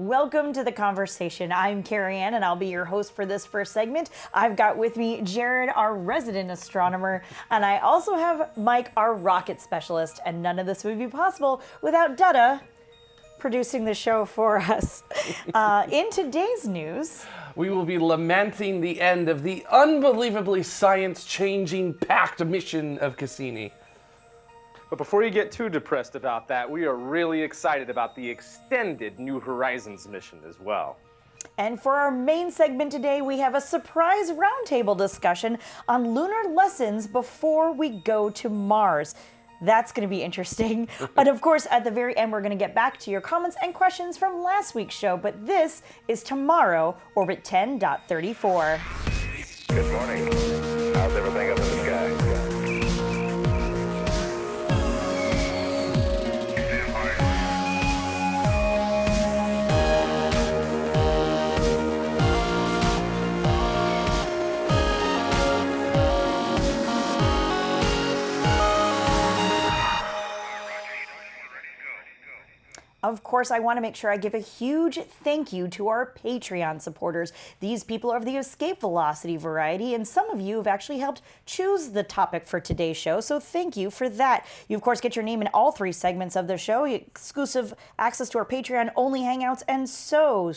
Welcome to the conversation. I'm Cariann, and I'll be your host for this first segment. I've got with me Jared, our resident astronomer, and I also have Mike, our rocket specialist. And none of this would be possible without Dada producing the show for us. In today's news, we will be lamenting the end of the unbelievably science-changing packed mission of Cassini. But before you get too depressed about that, we are really excited about the extended New Horizons mission as well. And for our main segment today, we have a surprise roundtable discussion on lunar lessons before we go to Mars. That's going to be interesting. And of course, at the very end, we're going to get back to your comments and questions from last week's show. But this is tomorrow, Orbit 10.34. Good morning. How's everything up in the sky? Of course, I want to make sure I give a huge thank you to our Patreon supporters. These people are of the escape velocity variety, and some of you have actually helped choose the topic for today's show, so thank you for that. You, of course, get your name in all three segments of the show, exclusive access to our Patreon-only hangouts, and so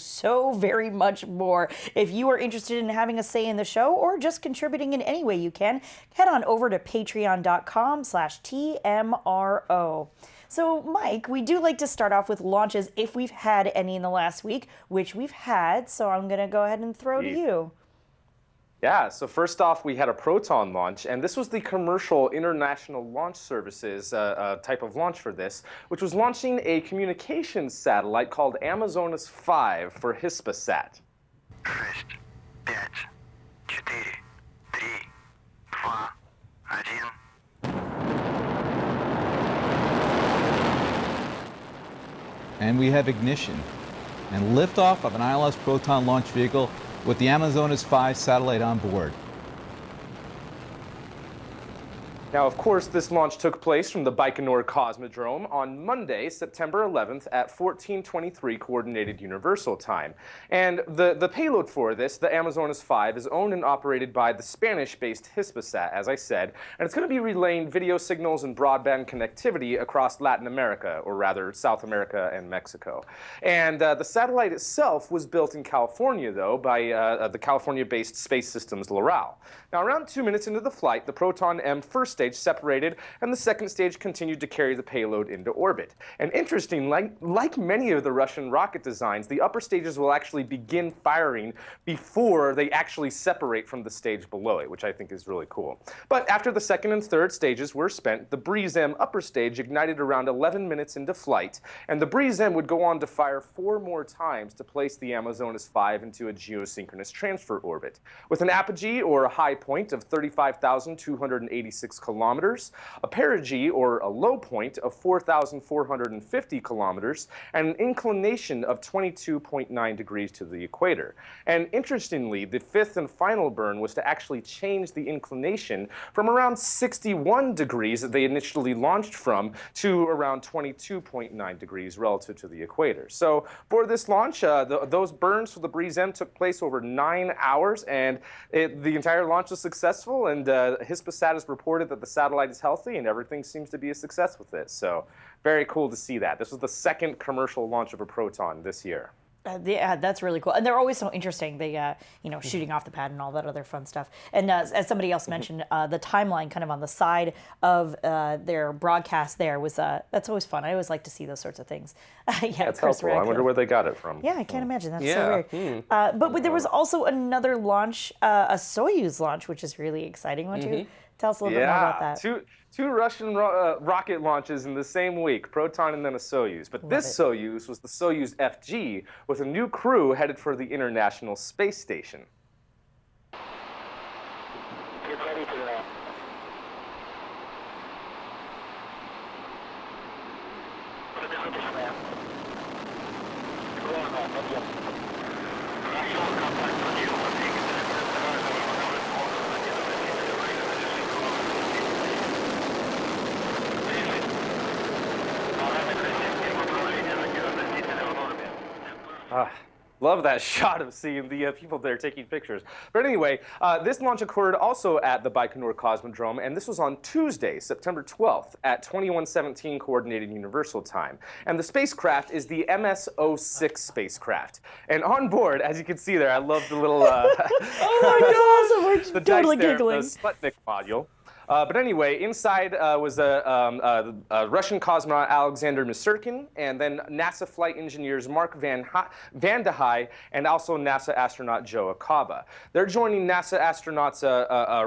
very much more. If you are interested in having a say in the show or just contributing in any way you can, head on over to patreon.com/TMRO. So, Mike, we do like to start off with launches if we've had any in the last week, which we've had, so I'm going to go ahead and throw to you. Yeah, so first off, we had a Proton launch, and this was the commercial international launch services type of launch for this, which was launching a communications satellite called Amazonas 5 for Hispasat. 6, 5, 4, 3, 2, 1. And we have ignition and liftoff of an ILS Proton launch vehicle with the Amazonas 5 satellite on board. Now, of course, this launch took place from the Baikonur Cosmodrome on Monday, September 11th at 14:23 Coordinated Universal Time. And the payload for this, the Amazonas 5, is owned and operated by the Spanish-based Hispasat, as I said, and it's going to be relaying video signals and broadband connectivity across Latin America, or rather South America and Mexico. And the satellite itself was built in California, though, by the California-based Space Systems Loral. Now, around 2 minutes into the flight, the Proton M first stage separated, and the second stage continued to carry the payload into orbit. And interesting, like many of the Russian rocket designs, the upper stages will actually begin firing before they actually separate from the stage below it, which I think is really cool. But after the second and third stages were spent, the Breeze M upper stage ignited around 11 minutes into flight, and the Breeze M would go on to fire 4 more times to place the Amazonas 5 into a geosynchronous transfer orbit. With an apogee, or a high point, of 35,286 kilometers, a perigee, or a low point, of 4,450 kilometers, and an inclination of 22.9 degrees to the equator. And interestingly, the fifth and final burn was to actually change the inclination from around 61 degrees that they initially launched from to around 22.9 degrees relative to the equator. So for this launch, those burns for the Breeze M took place over 9 hours, and the entire launch was successful, and Hispasat has reported that the satellite is healthy and everything seems to be a success with it. So very cool to see that. This was the second commercial launch of a Proton this year. Yeah, that's really cool. And they're always so interesting. They, shooting off the pad and all that other fun stuff. And as somebody else mentioned, the timeline kind of on the side of their broadcast there was, that's always fun. I always like to see those sorts of things. Yeah, that's helpful. I wonder where they got it from. Yeah, I can't imagine. That's so weird. But there was also another launch, a Soyuz launch, which is really exciting. Why don't you tell us a little bit more about that? Two Russian rocket launches in the same week, Proton and then a Soyuz. But this Soyuz was the Soyuz FG with a new crew headed for the International Space Station. Get ready for that. Love that shot of seeing the people there taking pictures. But anyway, this launch occurred also at the Baikonur Cosmodrome, and this was on Tuesday, September 12th at 21:17 Coordinated Universal Time. And the spacecraft is the MS-06 spacecraft. And on board, as you can see there, I love the little Oh my God, the we're totally dice there, giggling. the Sputnik module. But anyway, inside was a Russian cosmonaut Alexander Misurkin, and then NASA flight engineers Mark Van de Heij and also NASA astronaut Joe Acaba. They're joining NASA astronauts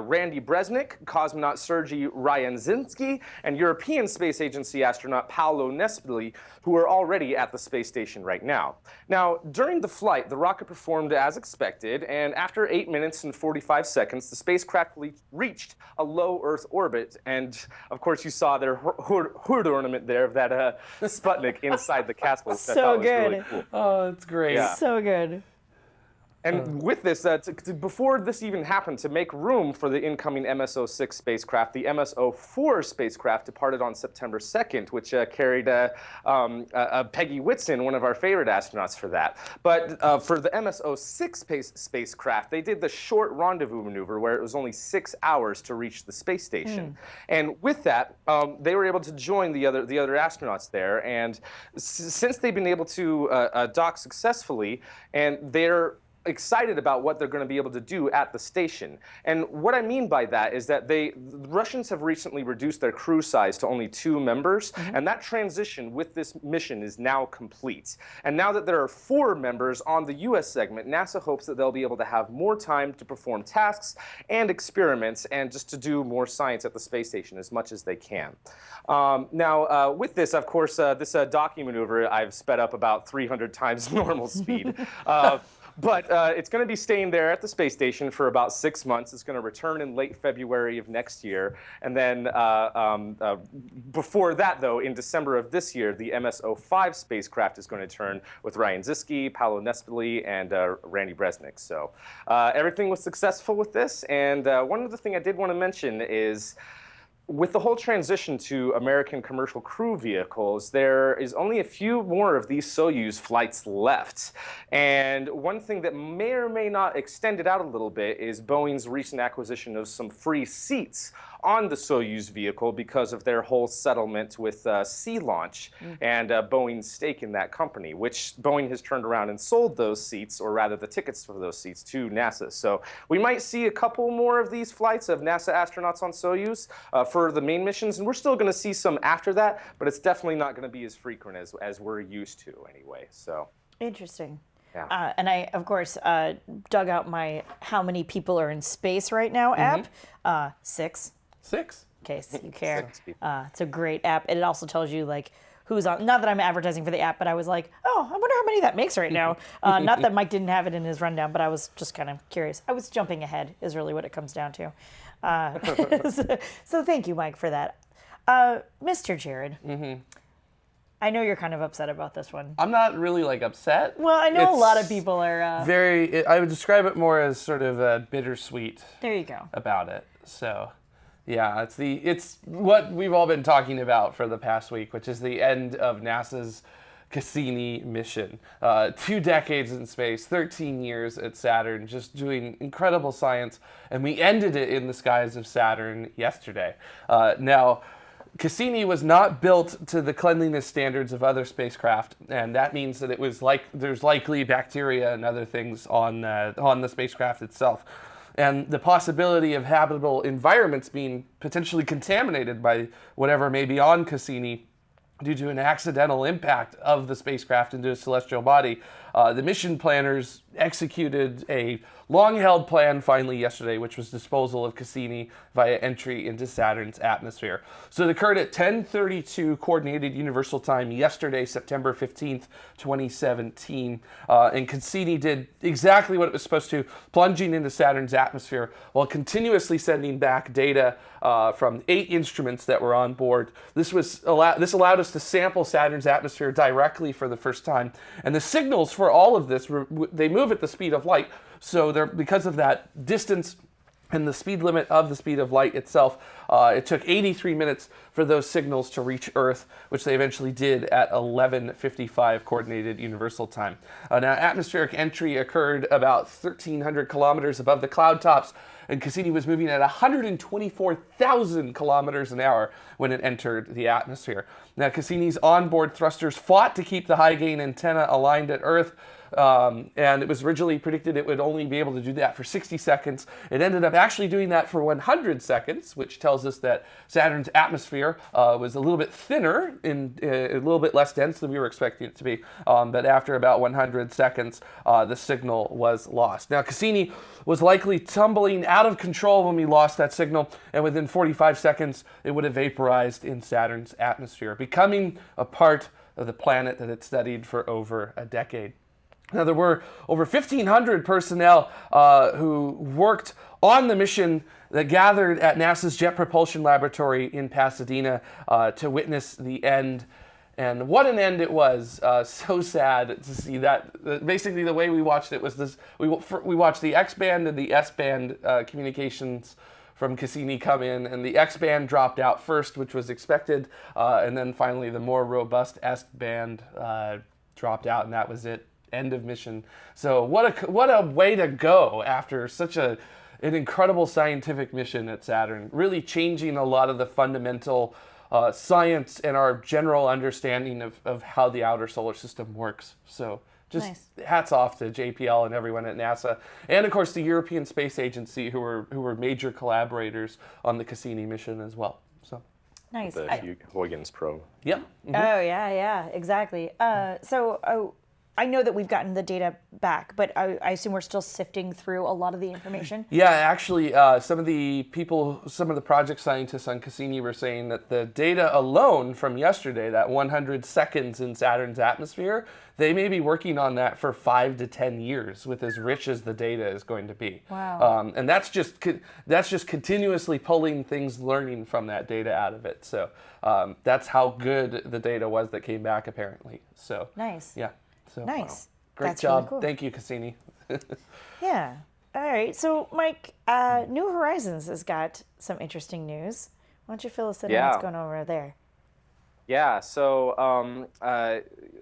Randy Bresnik, cosmonaut Sergei Ryanzinski, and European Space Agency astronaut Paolo Nespoli, who are already at the space station right now. Now, during the flight, the rocket performed as expected, and after 8 minutes and 45 seconds, the spacecraft reached a low Earth orbit, and of course you saw their hood ornament there of that Sputnik inside the capsule. Which I thought was really cool. Oh, that's great. Yeah. So good. And with this, before this even happened, to make room for the incoming MS-06 spacecraft, the MS-04 spacecraft departed on September 2nd, which carried Peggy Whitson, one of our favorite astronauts for that. But for the MS-06 spacecraft, they did the short rendezvous maneuver where it was only 6 hours to reach the space station. And with that, they were able to join the other astronauts there. And since they've been able to dock successfully, and they're excited about what they're going to be able to do at the station. And what I mean by that is that the Russians have recently reduced their crew size to only 2 members, and that transition with this mission is now complete. And now that there are 4 members on the US segment, NASA hopes that they'll be able to have more time to perform tasks and experiments and just to do more science at the space station as much as they can. Now, with this, of course, this docking maneuver I've sped up about 300 times normal speed. But it's going to be staying there at the space station for about 6 months. It's going to return in late February of next year. And then before that, though, in December of this year, the MS-05 spacecraft is going to turn with Ryanzinski, Paolo Nespoli, and Randy Bresnik. So everything was successful with this. And one other thing I did want to mention is, with the whole transition to American commercial crew vehicles, there is only a few more of these Soyuz flights left. And one thing that may or may not extend it out a little bit is Boeing's recent acquisition of some free seats on the Soyuz vehicle because of their whole settlement with Sea Launch and Boeing's stake in that company, which Boeing has turned around and sold those seats, or rather the tickets for those seats, to NASA. So we might see a couple more of these flights of NASA astronauts on Soyuz for the main missions, and we're still going to see some after that, but it's definitely not going to be as frequent as we're used to anyway. So Interesting. Yeah. And I, of course, dug out my how many people are in space right now app. 6. 6. In case you care. 6 people. It's a great app. And it also tells you like who's on. Not that I'm advertising for the app, but I was like, oh, I wonder how many that makes right now. Not that Mike didn't have it in his rundown, but I was just kind of curious. I was jumping ahead is really what it comes down to. So thank you, Mike, for that. Mr. Jared, I know you're kind of upset about this one. I'm not really like upset. Well, I know a lot of It's people are. I would describe it more as sort of bittersweet There you go. about it. So, yeah, it's what we've all been talking about for the past week, which is the end of NASA's Cassini mission. 2 decades in space, 13 years at Saturn, just doing incredible science, and we ended it in the skies of Saturn yesterday. Now, Cassini was not built to the cleanliness standards of other spacecraft, and that means that it was there's likely bacteria and other things on the spacecraft itself. And the possibility of habitable environments being potentially contaminated by whatever may be on Cassini due to an accidental impact of the spacecraft into a celestial body. The mission planners executed a long-held plan finally yesterday, which was disposal of Cassini via entry into Saturn's atmosphere. So it occurred at 10:32 Coordinated Universal Time yesterday, September 15th, 2017. And Cassini did exactly what it was supposed to, plunging into Saturn's atmosphere while continuously sending back data from 8 instruments that were on board. This allowed us to sample Saturn's atmosphere directly for the first time. And the signals for all of this, they move at the speed of light. So because of that, distance and the speed limit of the speed of light itself. It took 83 minutes for those signals to reach Earth, which they eventually did at 11:55 Coordinated Universal Time. Now, atmospheric entry occurred about 1,300 kilometers above the cloud tops, and Cassini was moving at 124,000 kilometers an hour when it entered the atmosphere. Now, Cassini's onboard thrusters fought to keep the high-gain antenna aligned at Earth, and it was originally predicted it would only be able to do that for 60 seconds. It ended up actually doing that for 100 seconds, which tells us that Saturn's atmosphere was a little bit thinner, a little bit less dense than we were expecting it to be. But after about 100 seconds, the signal was lost. Now, Cassini was likely tumbling out of control when we lost that signal, and within 45 seconds, it would have vaporized in Saturn's atmosphere, becoming a part of the planet that it studied for over a decade. Now, there were over 1,500 personnel who worked on the mission that gathered at NASA's Jet Propulsion Laboratory in Pasadena to witness the end. And what an end it was. So sad to see that. Basically, the way we watched it was this. We watched the X-band and the S-band communications from Cassini come in, and the X-band dropped out first, which was expected, and then finally the more robust S-band dropped out, and that was it. End of mission. So what a way to go after such an incredible scientific mission at Saturn, really changing a lot of the fundamental science and our general understanding of how the outer solar system works. So just nice. Hats off to JPL and everyone at NASA, and of course the European Space Agency, who were major collaborators on the Cassini mission as well. So nice. The Huygens probe. Yep. Oh yeah, exactly. I know that we've gotten the data back, but I assume we're still sifting through a lot of the information. Yeah, actually, some of the project scientists on Cassini were saying that the data alone from yesterday, that 100 seconds in Saturn's atmosphere, they may be working on that for 5 to 10 years with as rich as the data is going to be. Wow. And that's just continuously pulling things, learning from that data out of it. So that's how good the data was that came back, apparently. So Nice. Yeah. So, Nice. wow. Great That's job. really cool. Thank you, Cassini. Yeah. All right. So, Mike, New Horizons has got some interesting news. Why don't you fill us in on what's going on over there? Yeah, so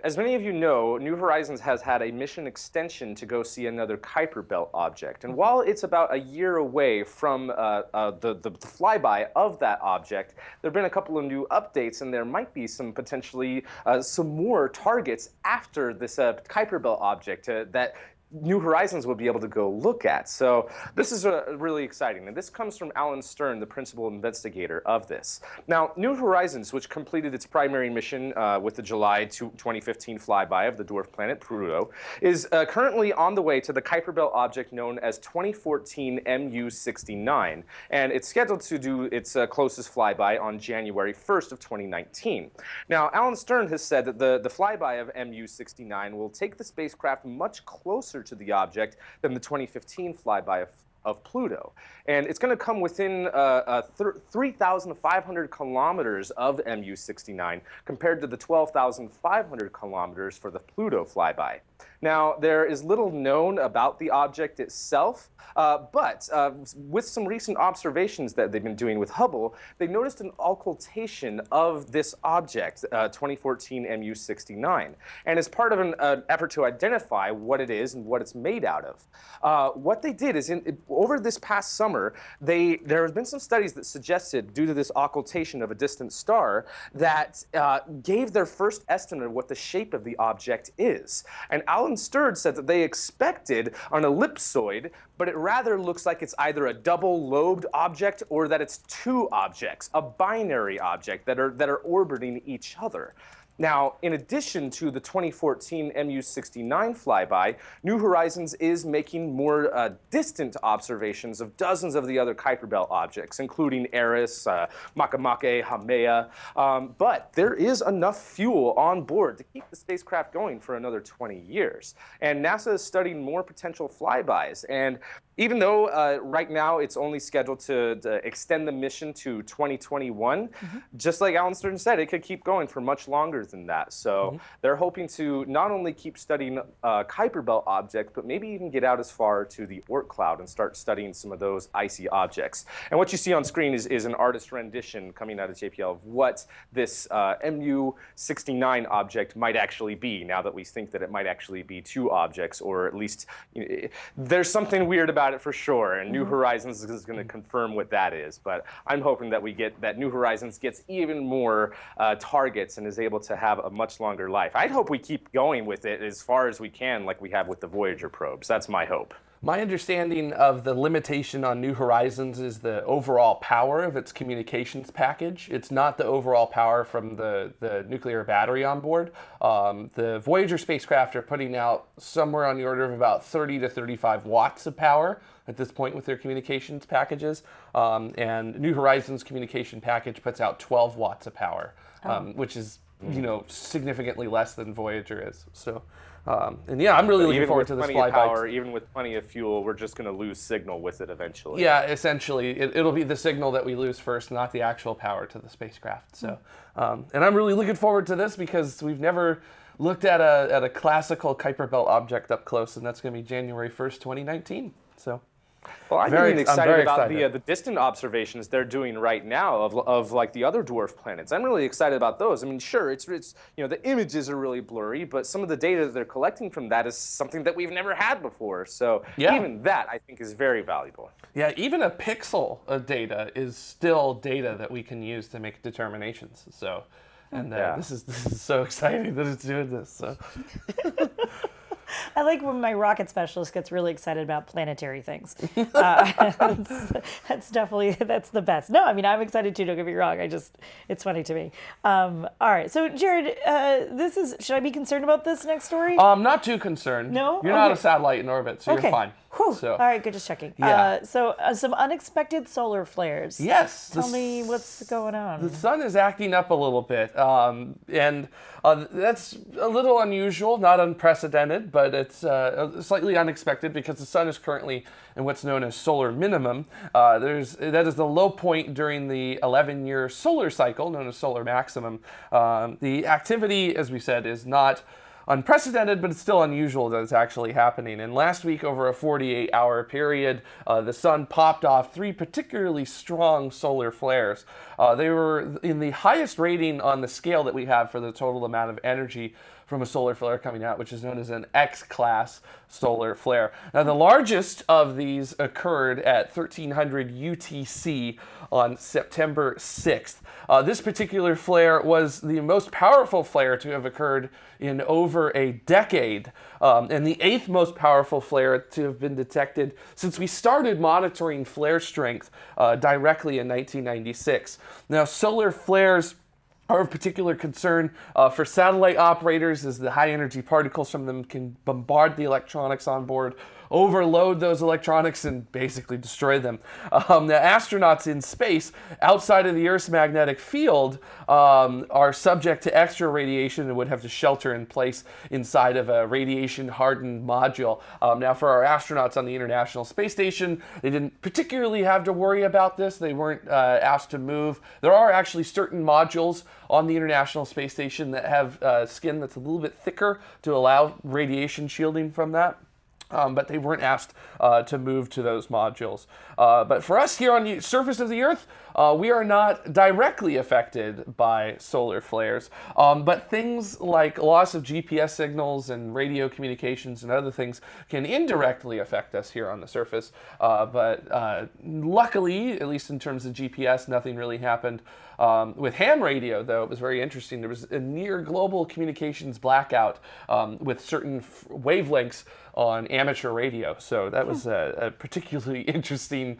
as many of you know, New Horizons has had a mission extension to go see another Kuiper Belt object. And while it's about a year away from the flyby of that object, there have been a couple of new updates, and there might be some potentially some more targets after this Kuiper Belt object that New Horizons will be able to go look at. So this is really exciting. And this comes from Alan Stern, the principal investigator of this. Now, New Horizons, which completed its primary mission with the July 2015 flyby of the dwarf planet Pluto, is currently on the way to the Kuiper Belt object known as 2014 MU69. And it's scheduled to do its closest flyby on January 1st of 2019. Now, Alan Stern has said that the flyby of MU69 will take the spacecraft much closer to the object than the 2015 flyby of Pluto. And it's going to come within 3,500 kilometers of MU69 compared to the 12,500 kilometers for the Pluto flyby. Now, there is little known about the object itself, but with some recent observations that they've been doing with Hubble, they noticed an occultation of this object, 2014 MU69. And as part of an effort to identify what it is and what it's made out of, what they did is, over this past summer, there have been some studies that suggested, due to this occultation of a distant star, that gave their first estimate of what the shape of the object is. And Alan Stern said that they expected an ellipsoid, but it rather looks like it's either a double-lobed object or that it's two objects, a binary object that are orbiting each other. Now, in addition to the 2014 MU69 flyby, New Horizons is making more distant observations of dozens of the other Kuiper Belt objects, including Eris, Makemake, Haumea. But there is enough fuel on board to keep the spacecraft going for another 20 years. And NASA is studying more potential flybys. And Even though right now it's only scheduled to extend the mission to 2021, just like Alan Stern said, it could keep going for much longer than that. So they're hoping to not only keep studying Kuiper Belt objects, but maybe even get out as far to the Oort cloud and start studying some of those icy objects. And what you see on screen is an artist rendition coming out of JPL of what this MU69 object might actually be, now that we think that it might actually be two objects, or at least there's something weird about it for sure, and New Horizons is going to confirm what that is. But I'm hoping that that New Horizons gets even more targets and is able to have a much longer life. I'd hope we keep going with it as far as we can, like we have with the Voyager probes. That's my hope. My understanding of the limitation on New Horizons is the overall power of its communications package. It's not the overall power from the nuclear battery on board. The Voyager spacecraft are putting out somewhere on the order of about 30 to 35 watts of power at this point with their communications packages. And New Horizons communication package puts out 12 watts of power, which is significantly less than Voyager is. So. And yeah, I'm really looking forward to this flyby. Even with plenty of fuel, we're just going to lose signal with it eventually. Yeah, essentially, it'll be the signal that we lose first, not the actual power to the spacecraft. So, and I'm really looking forward to this because we've never looked at a classical Kuiper Belt object up close, and that's going to be January 1st, 2019. So. Well, I'm even excited about the distant observations they're doing right now of like the other dwarf planets. I'm really excited about those. I mean, sure, it's the images are really blurry, but some of the data that they're collecting from that is something that we've never had before. So even that, I think, is very valuable. Yeah, even a pixel of data is still data that we can use to make determinations. So, and this is so exciting that it's doing this. So. I like when my rocket specialist gets really excited about planetary things. That's the best. No, I mean, I'm excited too, don't get me wrong. It's funny to me. All right, so Jared, should I be concerned about this next story? Not too concerned. No? You're not a satellite in orbit, so you're fine. So. All right, good, just checking. Yeah. Some unexpected solar flares. Yes. Tell me what's going on. The sun is acting up a little bit, and that's a little unusual, not unprecedented, but it's slightly unexpected because the sun is currently in what's known as solar minimum. That is the low point during the 11-year solar cycle, known as solar maximum. The activity, as we said, is not unprecedented, but it's still unusual that it's actually happening. And last week, over a 48-hour period, the sun popped off 3 particularly strong solar flares. They were in the highest rating on the scale that we have for the total amount of energy from a solar flare coming out, which is known as an X-class solar flare. Now, the largest of these occurred at 1300 UTC on September 6th. This particular flare was the most powerful flare to have occurred in over a decade, and the 8th most powerful flare to have been detected since we started monitoring flare strength directly in 1996. Now, solar flares are of particular concern for satellite operators, as the high energy particles from them can bombard the electronics on board, overload those electronics, and basically destroy them. The astronauts in space outside of the Earth's magnetic field are subject to extra radiation and would have to shelter in place inside of a radiation-hardened module. Now, for our astronauts on the International Space Station, they didn't particularly have to worry about this. They weren't asked to move. There are actually certain modules on the International Space Station that have skin that's a little bit thicker to allow radiation shielding from that. But they weren't asked to move to those modules. But for us here on the surface of the Earth, we are not directly affected by solar flares. But things like loss of GPS signals and radio communications and other things can indirectly affect us here on the surface. But luckily, at least in terms of GPS, nothing really happened. With ham radio, though, it was very interesting. There was a near global communications blackout with certain wavelengths on amateur radio. So that was a particularly interesting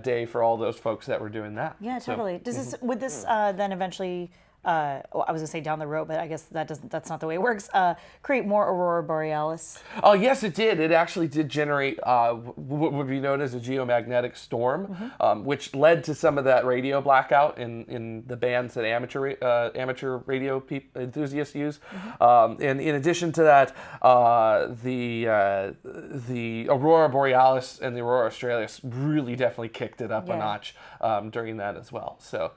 day for all those folks that were doing that. Yeah, totally. Would this then eventually I was gonna say down the road, but I guess that's not the way it works. Create more aurora borealis. Oh, yes, it did. It actually did generate what would be known as a geomagnetic storm, which led to some of that radio blackout in the bands that amateur radio enthusiasts use. And in addition to that, the aurora borealis and the aurora australis really definitely kicked it up a notch during that as well. So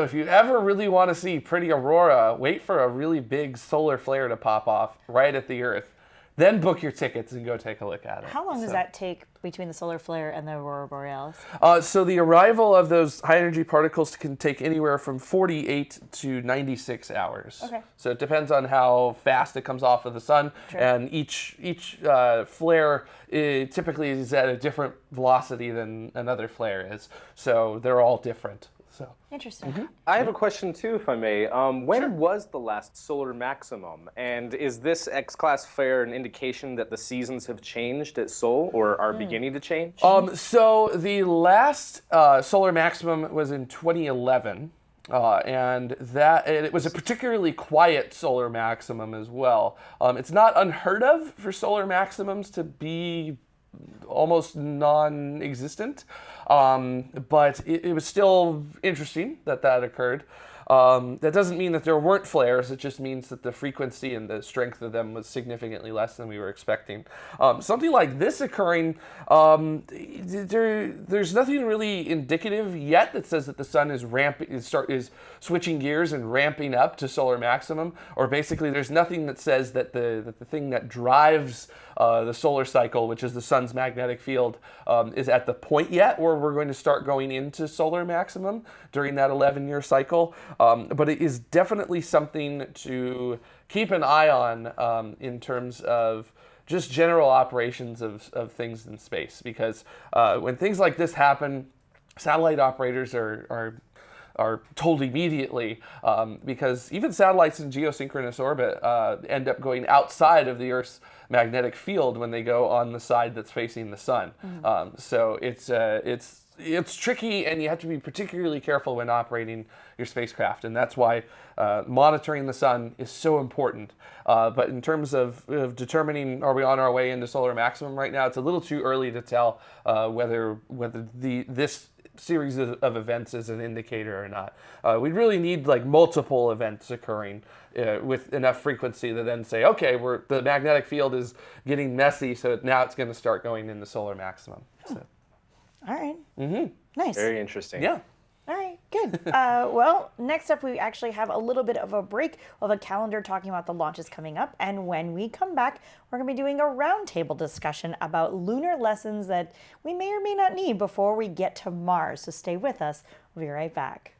if you ever really want to see pretty aurora, wait for a really big solar flare to pop off right at the Earth. Then book your tickets and go take a look at it. How long does that take between the solar flare and the aurora borealis? So the arrival of those high-energy particles can take anywhere from 48 to 96 hours. Okay. So it depends on how fast it comes off of the sun, and each flare typically is at a different velocity than another flare is. So they're all different. So. Interesting. I have a question too, if I may. When was the last solar maximum? And is this X-class flare an indication that the seasons have changed at Sol or are beginning to change? So the last solar maximum was in 2011. And it was a particularly quiet solar maximum as well. It's not unheard of for solar maximums to be almost non-existent, but it was still interesting that occurred. That doesn't mean that there weren't flares. It just means that the frequency and the strength of them was significantly less than we were expecting. Something like this occurring, there's nothing really indicative yet that says that the sun is switching gears and ramping up to solar maximum. Or basically, there's nothing that says that the thing that drives the solar cycle, which is the sun's magnetic field, is at the point yet where we're going to start going into solar maximum during that 11-year cycle. But it is definitely something to keep an eye on in terms of just general operations of things in space. Because when things like this happen, satellite operators are told immediately, because even satellites in geosynchronous orbit end up going outside of the Earth's magnetic field when they go on the side that's facing the sun. So it's tricky, and you have to be particularly careful when operating your spacecraft, and that's why monitoring the sun is so important. But in terms of determining are we on our way into solar maximum right now, it's a little too early to tell whether this series of events is an indicator or not. We really need like multiple events occurring with enough frequency to then say, okay, the magnetic field is getting messy, so now it's going to start going into solar maximum. So. All right. Nice. Very interesting. Yeah. All right, good. Well, next up, we actually have a little bit of a break of a calendar talking about the launches coming up. And when we come back, we're going to be doing a roundtable discussion about lunar lessons that we may or may not need before we get to Mars. So stay with us. We'll be right back.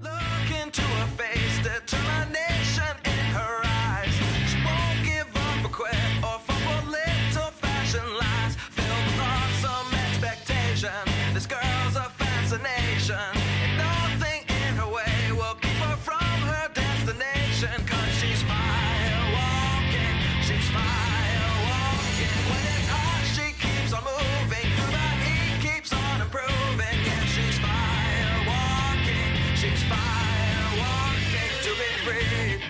Look into her face, determination in her eyes. She won't give up or quit or fumble little fashion lies. Filled with awesome expectation. This girl's a fascination, and nothing in her way will keep her from her destination. 'Cause she's fire walking, she's fire walking. When it's hot, she keeps on moving. Through the heat, keeps on improving. Yeah, she's fire walking, she's fire walking to be free.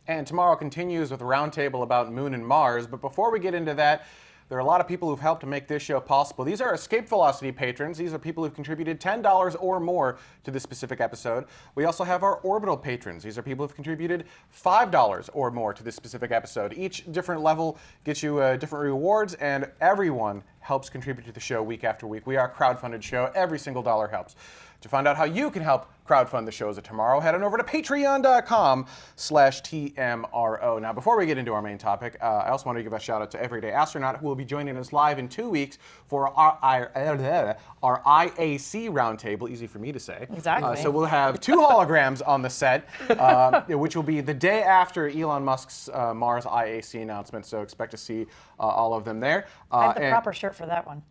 And tomorrow continues with a roundtable about Moon and Mars. But before we get into that, there are a lot of people who've helped to make this show possible. These are Escape Velocity patrons. These are people who've contributed $10 or more to this specific episode. We also have our Orbital patrons. These are people who've contributed $5 or more to this specific episode. Each different level gets you different rewards, and everyone helps contribute to the show week after week. We are a crowdfunded show. Every single dollar helps. To find out how you can help crowdfund the shows of tomorrow, head on over to patreon.com/TMRO. Now, before we get into our main topic, I also want to give a shout out to Everyday Astronaut, who will be joining us live in 2 weeks for our IAC roundtable. Easy for me to say. Exactly. So we'll have 2 holograms on the set, which will be the day after Elon Musk's Mars IAC announcement. So expect to see all of them there. I have the proper shirt for that one.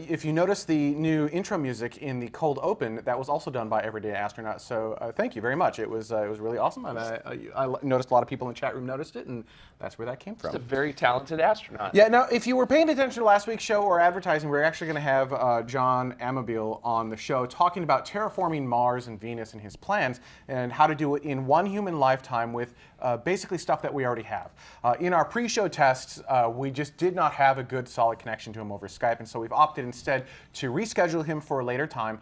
If you notice the new intro music in the cold open, that was also done by Everyday Astronaut. So thank you very much. It was really awesome, and I noticed a lot of people in the chat room noticed it, and that's where that came from. He's a very talented astronaut. Yeah. Now, if you were paying attention to last week's show or advertising, we're actually going to have John Amabile on the show talking about terraforming Mars and Venus and his plans and how to do it in one human lifetime with basically stuff that we already have. In our pre-show tests, we just did not have a good solid connection to him over Skype, and so we've opted instead to reschedule him for a later time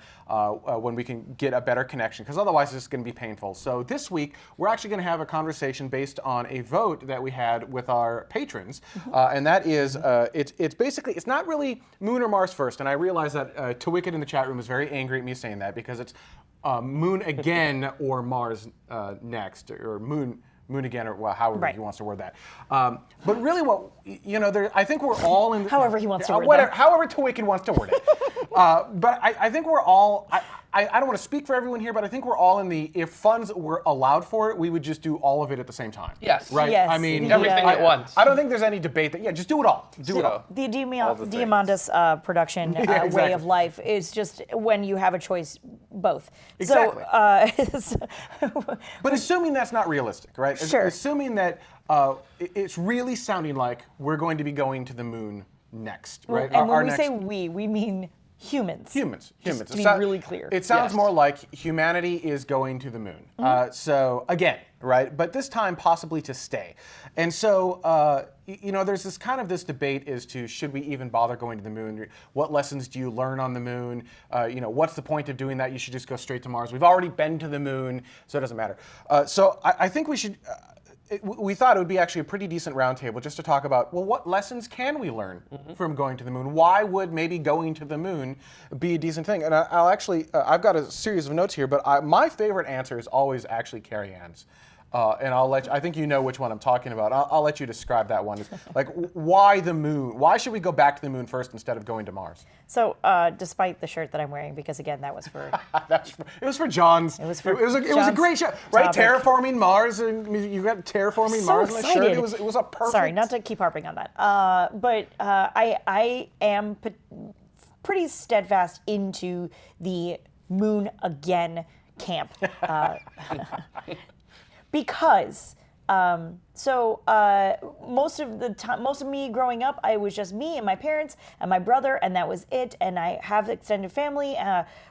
when we can get a better connection, because otherwise it's going to be painful. So this week, we're actually going to have a conversation based on a vote that we had with our patrons, and that is, it's basically, it's not really Moon or Mars first, and I realize that Tawicked in the chat room is very angry at me saying that, because it's Moon again or Mars next, or Moon again, or however he wants to word that. But really, I think we're all in. However he wants to word whatever, that. However Tawicked wants to word it. But I think we're all. I don't want to speak for everyone here, but I think we're all in the. If funds were allowed for it, we would just do all of it at the same time. Yes. Right. Yes. I mean, everything at once. I don't think there's any debate that. Yeah, just do it all. Do it all. The Diamandis production way of life is just when you have a choice, both. Exactly. So, but assuming that's not realistic, right? Sure. Assuming that it's really sounding like we're going to be going to the moon next, right? And when we say we mean humans. Humans. Just to be really clear. It sounds Yes. more like humanity is going to the moon. So again, right? But this time possibly to stay. And so, there's this debate as to should we even bother going to the moon? What lessons do you learn on the moon? What's the point of doing that? You should just go straight to Mars. We've already been to the moon, so it doesn't matter. So I think we should. We thought it would be actually a pretty decent roundtable just to talk about, well, what lessons can we learn from going to the moon? Why would maybe going to the moon be a decent thing? And I'll actually, I've got a series of notes here, but my favorite answer is always actually Cariann's. And I think you know which one I'm talking about. I'll let you describe that one. Like, why the moon? Why should we go back to the moon first instead of going to Mars? So, despite the shirt that I'm wearing, because again, that was for... It was for John's. It was for It was a great show, right? topic. Terraforming Mars, and you got terraforming So Mars on the shirt. excited. It was a perfect. Sorry, not to keep harping on that. But I am pretty steadfast into the moon again camp. Because most of the time, most of me growing up, I was just me and my parents and my brother, and that was it. And I have extended family.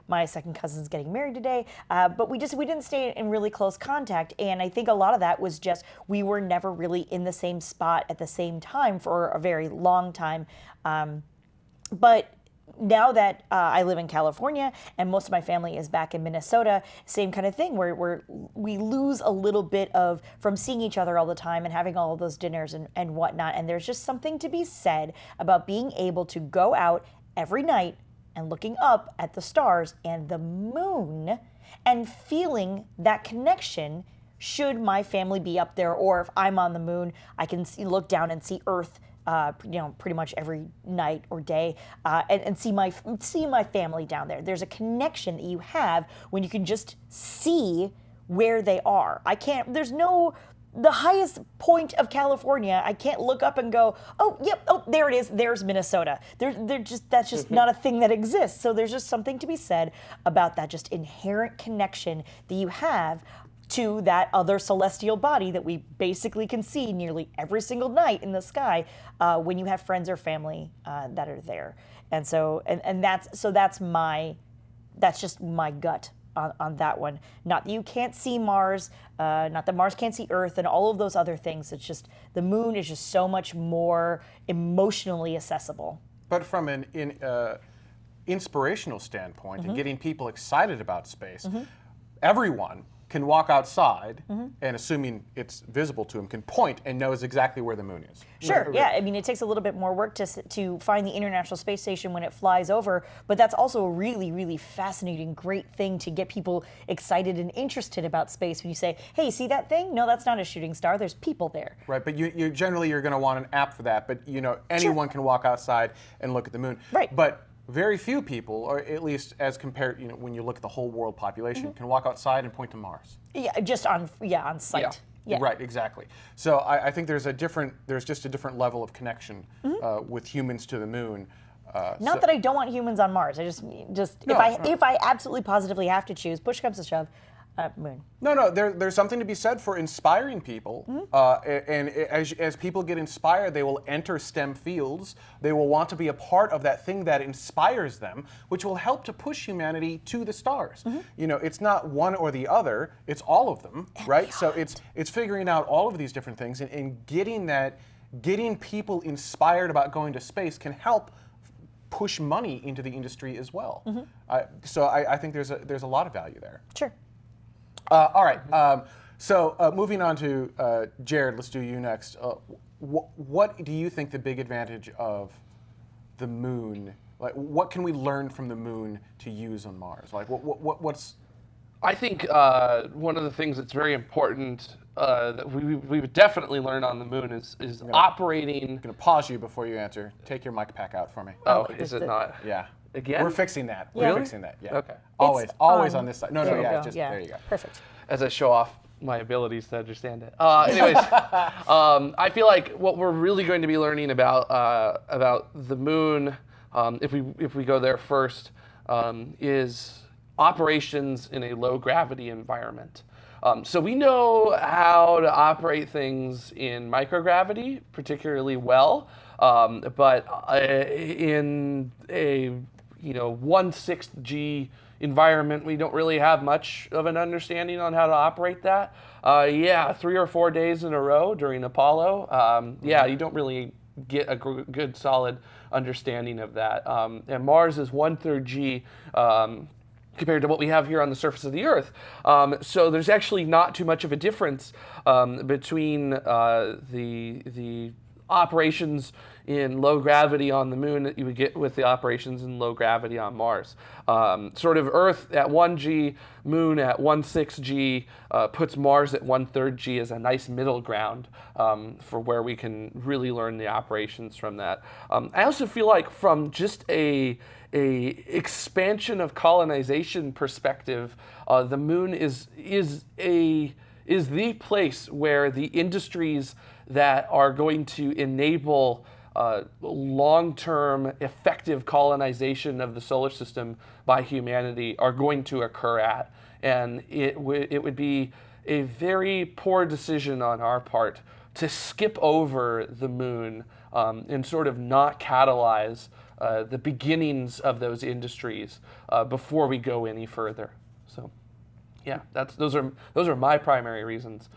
My second cousin's getting married today, but we didn't stay in really close contact. And I think a lot of that was just we were never really in the same spot at the same time for a very long time. But now that I live in California and most of my family is back in Minnesota, same kind of thing where we lose a little bit from seeing each other all the time and having all of those dinners and whatnot. And there's just something to be said about being able to go out every night and looking up at the stars and the moon and feeling that connection. Should my family be up there, or if I'm on the moon, I can look down and see Earth pretty much every night or day, and see my family down there. There's a connection that you have when you can just see where they are. The highest point of California, I can't look up and go, oh, yep, oh, there it is, there's Minnesota. That's just not a thing that exists. So there's just something to be said about that just inherent connection that you have to that other celestial body that we basically can see nearly every single night in the sky when you have friends or family that are there. And so that's just my gut on that one. Not that you can't see Mars, not that Mars can't see Earth and all of those other things. It's just the moon is just so much more emotionally accessible. But from an inspirational standpoint and getting people excited about space, everyone can walk outside and, assuming it's visible to them, can point and knows exactly where the moon is. Sure, yeah. I mean, it takes a little bit more work to find the International Space Station when it flies over, but that's also a really, really fascinating, great thing to get people excited and interested about space when you say, hey, see that thing? No, that's not a shooting star. There's people there. Right, but you generally you're going to want an app for that, but anyone can walk outside and look at the moon. Right. But very few people, or at least as compared, when you look at the whole world population, can walk outside and point to Mars. Yeah, just on site. Yeah. Right, exactly. So I think there's just a different level of connection with humans to the moon. Not that I don't want humans on Mars. I just No, if I absolutely positively have to choose, push comes to shove, moon. No, there's something to be said for inspiring people. And as people get inspired, they will enter STEM fields. They will want to be a part of that thing that inspires them, which will help to push humanity to the stars. You know, it's not one or the other, it's all of them, right? So it's figuring out all of these different things and getting people inspired about going to space can help push money into the industry as well. So I think there's a lot of value there. Sure. All right. So moving on to Jared, let's do you next. What do you think the big advantage of the moon? Like, what can we learn from the moon to use on Mars? Like, what's? I think one of the things that's very important that we would definitely learn on the moon is operating. I'm gonna pause you before you answer. Take your mic pack out for me. Oh, is it not? Yeah. Again? We're fixing that. Yeah. We're fixing that. Yeah. Okay. Always on this side. No, There you yeah, go. just Yeah. there you go. Perfect. As I show off my abilities to understand it. Anyways, I feel like what we're really going to be learning about the moon, if we go there first, is operations in a low gravity environment. So we know how to operate things in microgravity particularly well, but in a 1/6 G environment, we don't really have much of an understanding on how to operate that. 3 or 4 days in a row during Apollo, you don't really get a good solid understanding of that. And Mars is 1/3 G compared to what we have here on the surface of the Earth. So there's actually not too much of a difference between the operations in low gravity on the moon that you would get with the operations in low gravity on Mars. Sort of Earth at 1 G, moon at 1/6 G, puts Mars at 1/3 G as a nice middle ground for where we can really learn the operations from that. I also feel like from just a expansion of colonization perspective, the moon is the place where the industries that are going to enable long-term effective colonization of the solar system by humanity are going to occur at. And it would be a very poor decision on our part to skip over the moon and sort of not catalyze the beginnings of those industries before we go any further. So, yeah, those are my primary reasons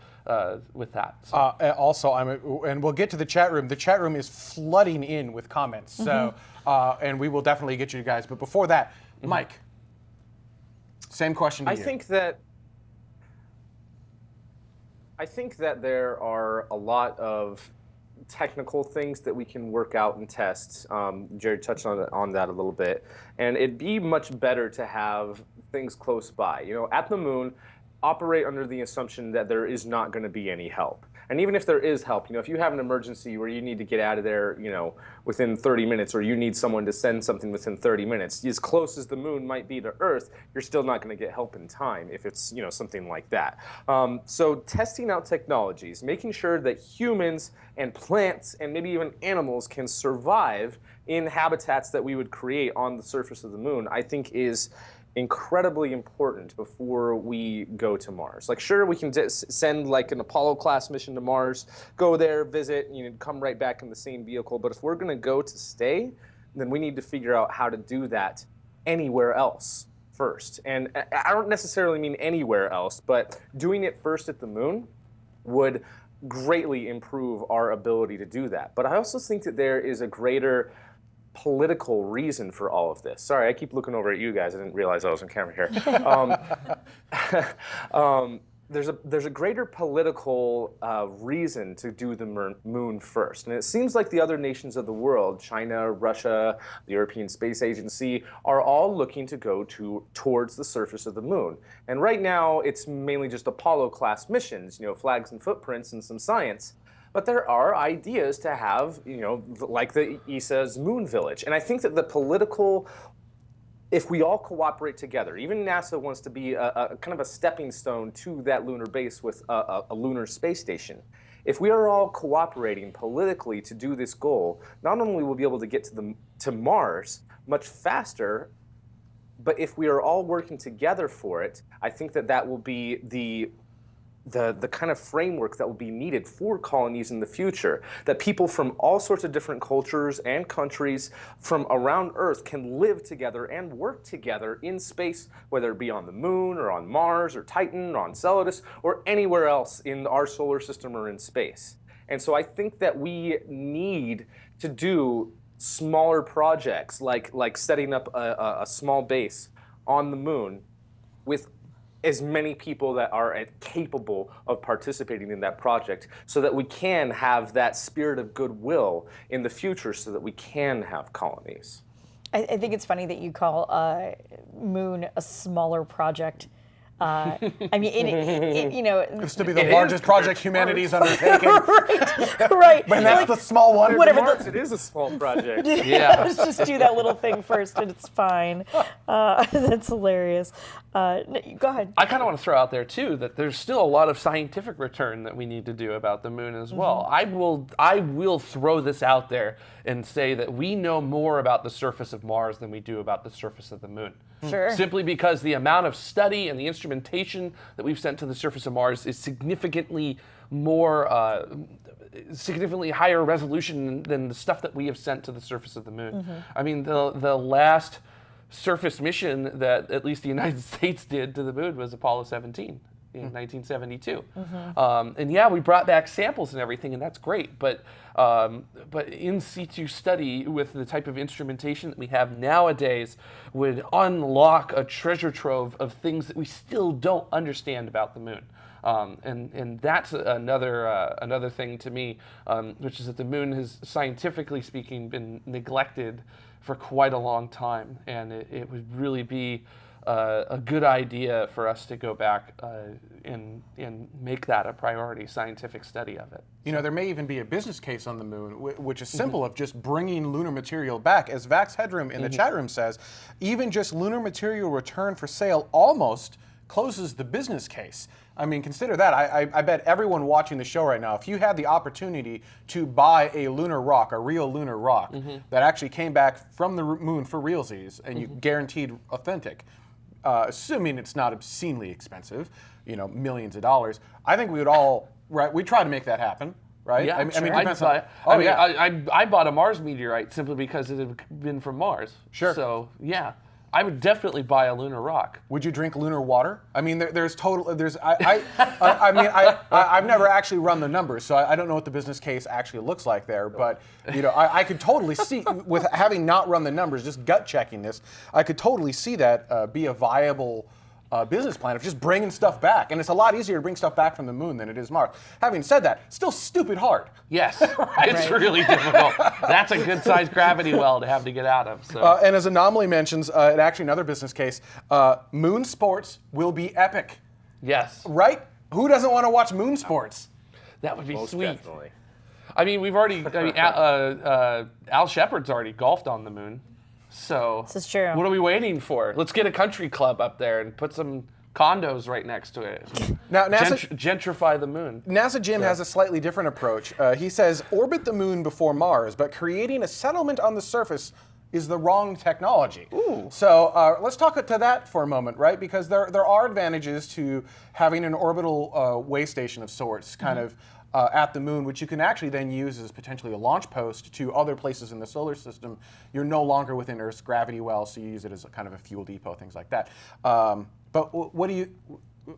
with that. So. Also, and we'll get to the chat room. The chat room is flooding in with comments. So, and we will definitely get you guys. But before that, Mike, same question to you. I think that there are a lot of technical things that we can work out and test. Jared touched on that a little bit. And it'd be much better to have things close by. At the moon, operate under the assumption that there is not going to be any help. And even if there is help, if you have an emergency where you need to get out of there, within 30 minutes, or you need someone to send something within 30 minutes, as close as the moon might be to Earth, you're still not going to get help in time if it's, something like that. So testing out technologies, making sure that humans and plants and maybe even animals can survive in habitats that we would create on the surface of the moon, I think is incredibly important before we go to Mars. Like, sure, we can send like an Apollo-class mission to Mars, go there, visit, come right back in the same vehicle. But if we're going to go to stay, then we need to figure out how to do that anywhere else first. And I don't necessarily mean anywhere else, but doing it first at the moon would greatly improve our ability to do that. But I also think that there is a greater political reason for all of this. Sorry, I keep looking over at you guys. I didn't realize I was on camera here. There's a greater political reason to do the moon first. And it seems like the other nations of the world, China, Russia, the European Space Agency, are all looking to go towards the surface of the moon. And right now, it's mainly just Apollo-class missions, flags and footprints and some science. But there are ideas to have, like the ESA's moon village. And I think that the political if we all cooperate together, even NASA wants to be a kind of a stepping stone to that lunar base with a lunar space station. If we are all cooperating politically to do this goal, not only will we be able to get to Mars much faster, but if we are all working together for it, I think that will be the kind of framework that will be needed for colonies in the future, that people from all sorts of different cultures and countries from around Earth can live together and work together in space, whether it be on the moon or on Mars or Titan or on Enceladus or anywhere else in our solar system or in space. And so I think that we need to do smaller projects like setting up a small base on the moon with as many people that are capable of participating in that project, so that we can have that spirit of goodwill in the future, so that we can have colonies. I think it's funny that you call Moon a smaller project. I mean, It's to be the largest project humanity's undertaken. right. But that's the small one. Whatever. Mars, it is a small project. Yeah. Let's just do that little thing first, and it's fine. That's hilarious. Go ahead. I kind of want to throw out there too that there's still a lot of scientific return that we need to do about the moon as well. I will throw this out there and say that we know more about the surface of Mars than we do about the surface of the moon. Sure. Simply because the amount of study and the instrumentation that we've sent to the surface of Mars is significantly higher resolution than the stuff that we have sent to the surface of the moon. I mean, the last surface mission that at least the United States did to the moon was Apollo 17 in 1972. And yeah, we brought back samples and everything, and that's great. But in situ study with the type of instrumentation that we have nowadays would unlock a treasure trove of things that we still don't understand about the moon. And that's another thing to me, which is that the moon has, scientifically speaking, been neglected for quite a long time, and it would really be a good idea for us to go back and make that a priority scientific study of it. You know, there may even be a business case on the moon, which is simple, of just bringing lunar material back. As Vax Headroom in the chat room says, even just lunar material return for sale almost closes the business case. I mean, consider that. I bet everyone watching the show right now, if you had the opportunity to buy a lunar rock, a real lunar rock, that actually came back from the moon for realsies, and you guaranteed authentic, assuming it's not obscenely expensive, you know, millions of dollars, I think we would all, right, we'd try to make that happen. Right? Yeah, I mean, sure. depends I bought a Mars meteorite simply because it had been from Mars. Sure. So yeah, I would definitely buy a lunar rock. Would you drink lunar water? I mean, I've never actually run the numbers, so I don't know what the business case actually looks like there. But you know, I could totally see, with having not run the numbers, just gut checking this, I could totally see that be a viable business plan of just bringing stuff back. And it's a lot easier to bring stuff back from the moon than it is Mars. Having said that, it's still stupid hard. Yes, it's really difficult. That's a good-sized gravity well to have to get out of. So. And as Anomaly mentions, and actually another business case, moon sports will be epic. Yes. Right? Who doesn't want to watch moon sports? That would be Most sweet. definitely. I mean, we've already, Al Shepard's already golfed on the moon. So This is true. What are we waiting for? Let's get a country club up there and put some condos right next to it. Now, NASA, gentrify the moon. NASA Jim has a slightly different approach. He says, orbit the moon before Mars, but creating a settlement on the surface is the wrong technology. Ooh. So let's talk to that for a moment, right? Because there are advantages to having an orbital way station of sorts, kind of at the moon, which you can actually then use as potentially a launch post to other places in the solar system. You're no longer within Earth's gravity well, so you use it as a kind of a fuel depot, things like that. But what do you?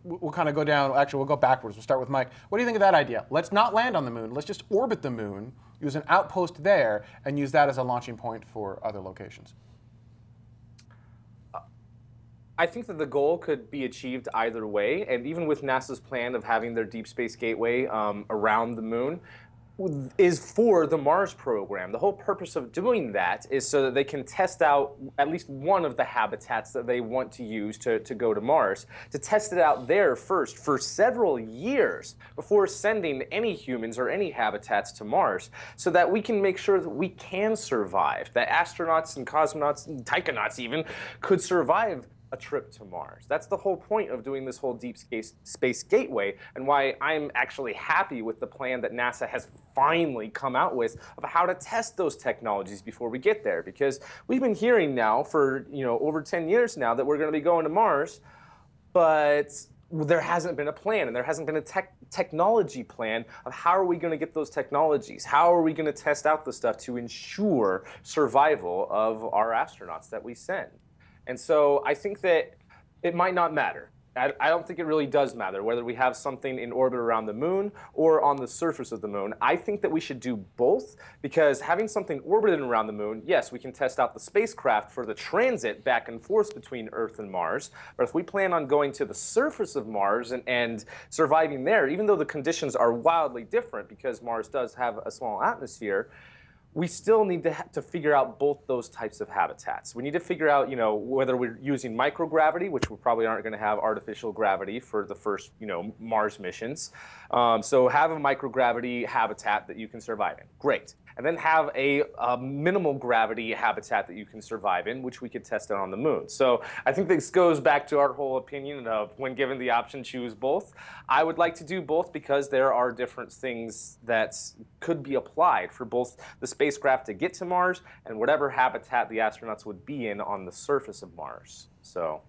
We'll kind of go down. Actually, we'll go backwards. We'll start with Mike. What do you think of that idea? Let's not land on the moon. Let's just orbit the moon, use an outpost there, and use that as a launching point for other locations. I think that the goal could be achieved either way, and even with NASA's plan of having their deep space gateway around the moon, is for the Mars program. The whole purpose of doing that is so that they can test out at least one of the habitats that they want to use to go to Mars, to test it out there first for several years before sending any humans or any habitats to Mars, so that we can make sure that we can survive, that astronauts and cosmonauts and taikonauts even could survive a trip to Mars. That's the whole point of doing this whole deep space gateway, and why I'm actually happy with the plan that NASA has finally come out with of how to test those technologies before we get there. Because we've been hearing now for over 10 years now that we're going to be going to Mars, but there hasn't been a plan, and there hasn't been a technology plan of how are we going to get those technologies? How are we going to test out the stuff to ensure survival of our astronauts that we send? And so I think that it might not matter. I don't think it really does matter whether we have something in orbit around the moon or on the surface of the moon. I think that we should do both, because having something orbiting around the moon, yes, we can test out the spacecraft for the transit back and forth between Earth and Mars. But if we plan on going to the surface of Mars and surviving there, even though the conditions are wildly different because Mars does have a small atmosphere, we still need to figure out both those types of habitats. We need to figure out, whether we're using microgravity, which we probably aren't going to have artificial gravity for the first, Mars missions. So have a microgravity habitat that you can survive in. Great. And then have a minimal gravity habitat that you can survive in, which we could test out on the moon. So I think this goes back to our whole opinion of, when given the option, choose both. I would like to do both because there are different things that could be applied for both the spacecraft to get to Mars and whatever habitat the astronauts would be in on the surface of Mars. So.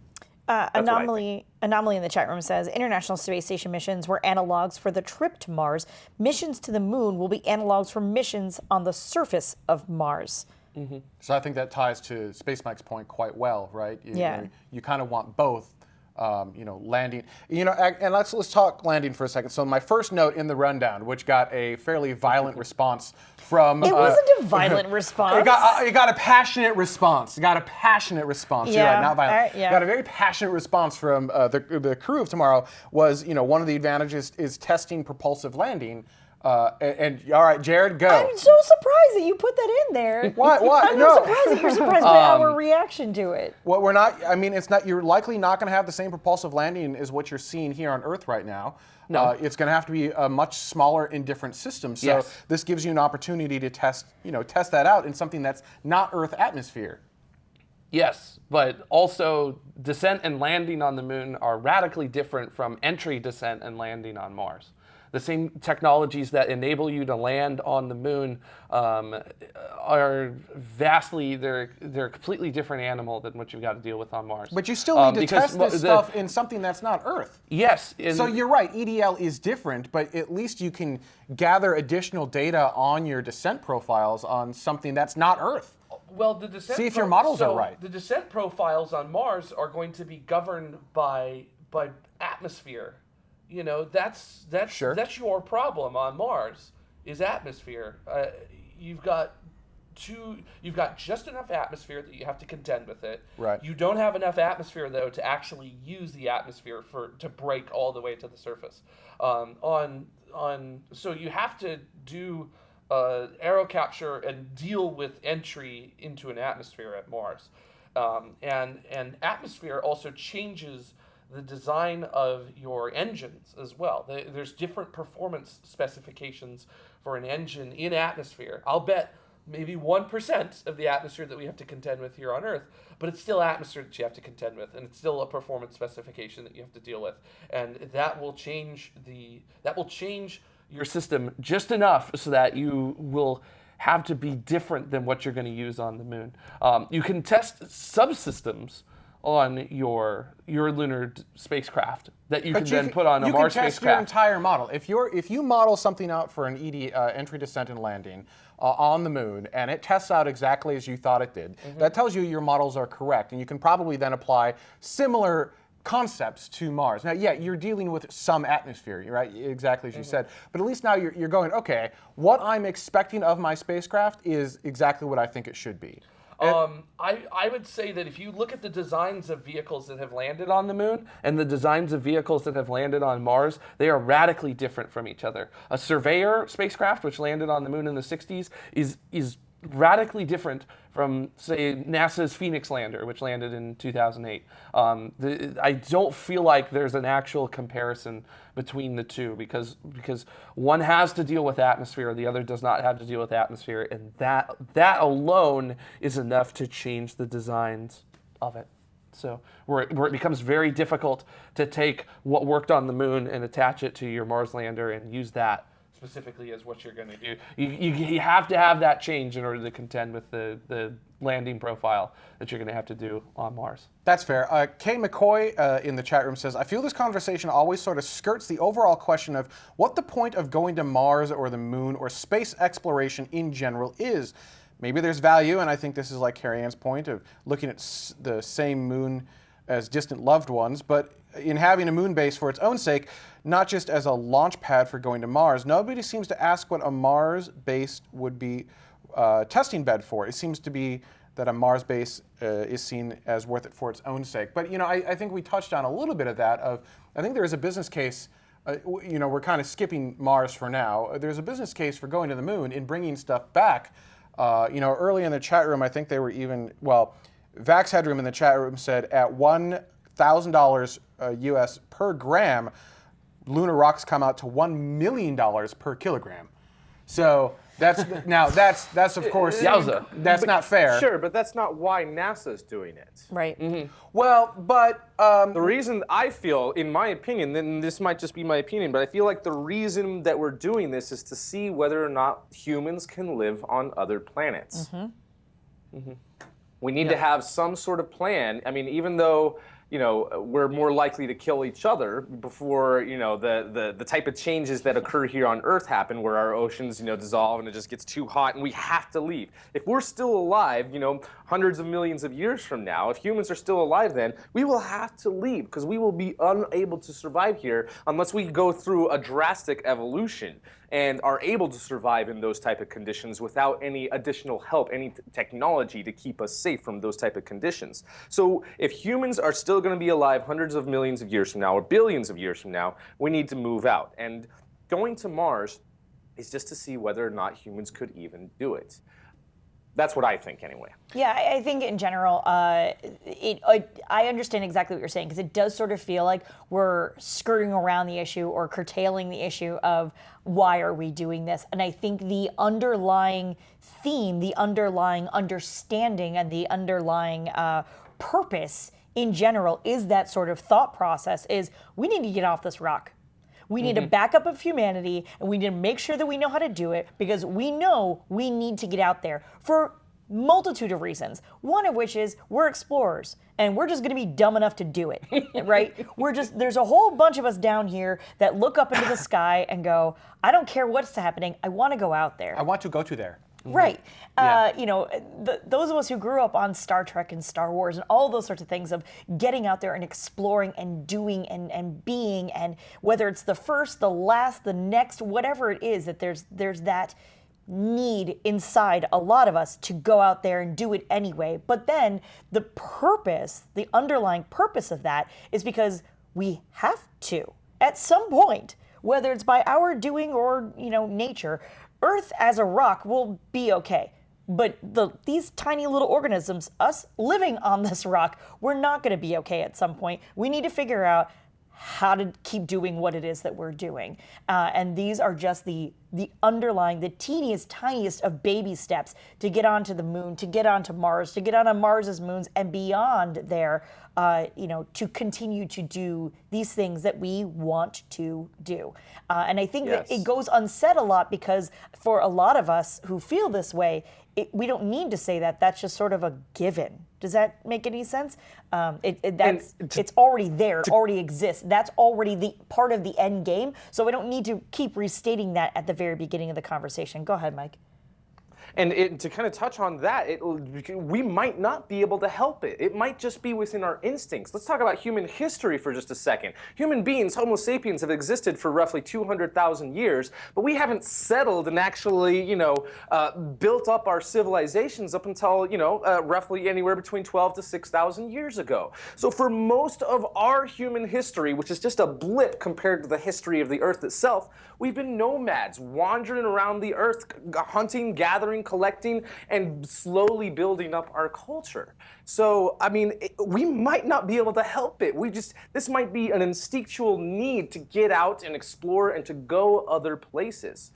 Anomaly in the chat room says International Space Station missions were analogs for the trip to Mars. Missions to the moon will be analogs for missions on the surface of Mars. Mm-hmm. So I think that ties to Space Mike's point quite well, right? You kind of want both. Landing, and let's talk landing for a second. So my first note in the rundown, which got a fairly violent response from... It wasn't a violent response. It got a passionate response. You're right, not violent. Got a very passionate response from the crew of Tomorrow. Was, one of the advantages is testing propulsive landing. And all right, Jared, go. I'm so surprised that you put that in there. What? I'm not surprised that you're surprised by our reaction to it. Well, we're not. I mean, it's not. You're likely not going to have the same propulsive landing as what you're seeing here on Earth right now. No. It's going to have to be a much smaller in different systems. So this gives you an opportunity to test that out in something that's not Earth atmosphere. Yes, but also descent and landing on the moon are radically different from entry, descent, and landing on Mars. The same technologies that enable you to land on the moon are vastly, they're a completely different animal than what you've got to deal with on Mars. But you still need to test this stuff in something that's not Earth. Yes. So you're right, EDL is different, but at least you can gather additional data on your descent profiles on something that's not Earth. Well, the descent see if your models are right. The descent profiles on Mars are going to be governed by atmosphere. That's your problem on Mars is atmosphere. You've got just enough atmosphere that you have to contend with it. Right. You don't have enough atmosphere though to actually use the atmosphere to break all the way to the surface. So you have to do aero capture and deal with entry into an atmosphere at Mars, and atmosphere also changes the design of your engines as well. There's different performance specifications for an engine in atmosphere. I'll bet maybe 1% of the atmosphere that we have to contend with here on Earth, but it's still atmosphere that you have to contend with, and it's still a performance specification that you have to deal with. And that will change your system just enough so that you will have to be different than what you're going to use on the moon. You can test subsystems on your lunar spacecraft that you can then put on a Mars spacecraft. You can test your entire model. If you model something out for an entry, descent, and landing on the moon, and it tests out exactly as you thought it did, that tells you your models are correct, and you can probably then apply similar concepts to Mars. Now, you're dealing with some atmosphere, right? Exactly as you said. But at least now you're going, okay, what I'm expecting of my spacecraft is exactly what I think it should be. I would say that if you look at the designs of vehicles that have landed on the moon and the designs of vehicles that have landed on Mars, they are radically different from each other. A Surveyor spacecraft, which landed on the moon in the 60s, is radically different from, say, NASA's Phoenix lander, which landed in 2008. I don't feel like there's an actual comparison between the two because one has to deal with atmosphere, the other does not have to deal with atmosphere, and that alone is enough to change the designs of it. So where it becomes very difficult to take what worked on the moon and attach it to your Mars lander and use that specifically as what you're going to do. You have to have that change in order to contend with the landing profile that you're going to have to do on Mars. That's fair. Kay McCoy in the chat room says, I feel this conversation always sort of skirts the overall question of what the point of going to Mars or the moon or space exploration in general is. Maybe there's value, and I think this is like Cariann's point of looking at the same moon as distant loved ones, but in having a moon base for its own sake, not just as a launch pad for going to Mars, nobody seems to ask what a Mars base would be testing bed for. It seems to be that a Mars base is seen as worth it for its own sake. But I think we touched on a little bit of that. I think there is a business case. We're kind of skipping Mars for now. There's a business case for going to the moon and bringing stuff back. Early in the chat room, I think they were even Vax Headroom in the chat room said at $1,000 US per gram, lunar rocks come out to $1 million per kilogram. So that's of course Yowza. That's not fair. Sure, but that's not why NASA's doing it. Right. Mm-hmm. Well, but the reason I feel, in my opinion, and this might just be my opinion, but I feel like the reason that we're doing this is to see whether or not humans can live on other planets. Mm-hmm. Mm-hmm. We need to have some sort of plan. I mean, even though we're more likely to kill each other before the type of changes that occur here on Earth happen, where our oceans dissolve and it just gets too hot and we have to leave. If we're still alive, hundreds of millions of years from now, if humans are still alive then, we will have to leave because we will be unable to survive here unless we go through a drastic evolution and are able to survive in those type of conditions without any additional help, any technology to keep us safe from those type of conditions. So if humans are still going to be alive hundreds of millions of years from now or billions of years from now, we need to move out. And going to Mars is just to see whether or not humans could even do it. That's what I think, anyway. Yeah, I think in general, I understand exactly what you're saying, because it does sort of feel like we're skirting around the issue or curtailing the issue of why are we doing this. And I think the underlying theme, the underlying understanding, and the underlying purpose in general is that sort of thought process is we need to get off this rock. We need a backup of humanity, and we need to make sure that we know how to do it because we know we need to get out there for multitude of reasons. One of which is we're explorers, and we're just going to be dumb enough to do it, right? There's a whole bunch of us down here that look up into the sky and go, I don't care what's happening. I want to go out there. I want to go to there. Right. Those of us who grew up on Star Trek and Star Wars and all those sorts of things of getting out there and exploring and doing and being, and whether it's the first, the last, the next, whatever it is, that there's that need inside a lot of us to go out there and do it anyway. But then the purpose, the underlying purpose of that is because we have to at some point, whether it's by our doing or, nature. Earth as a rock will be okay, but these tiny little organisms, us living on this rock, we're not going to be okay at some point. We need to figure out how to keep doing what it is that we're doing. And these are just the underlying, the teeniest, tiniest of baby steps to get onto the moon, to get onto Mars, to get onto Mars's moons and beyond there, to continue to do these things that we want to do. And I think that it goes unsaid a lot because for a lot of us who feel this way, we don't need to say that. That's just sort of a given. Does that make any sense? It's already there. It already exists. That's already the part of the end game. So I don't need to keep restating that at the very beginning of the conversation. Go ahead, Mike. And to kind of touch on that, we might not be able to help it. It might just be within our instincts. Let's talk about human history for just a second. Human beings, Homo sapiens, have existed for roughly 200,000 years, but we haven't settled and actually, built up our civilizations up until, roughly anywhere between 12 to 6,000 years ago. So for most of our human history, which is just a blip compared to the history of the Earth itself, we've been nomads, wandering around the Earth, hunting, gathering, collecting, and slowly building up our culture. So, I mean, we might not be able to help it. This might be an instinctual need to get out and explore and to go other places.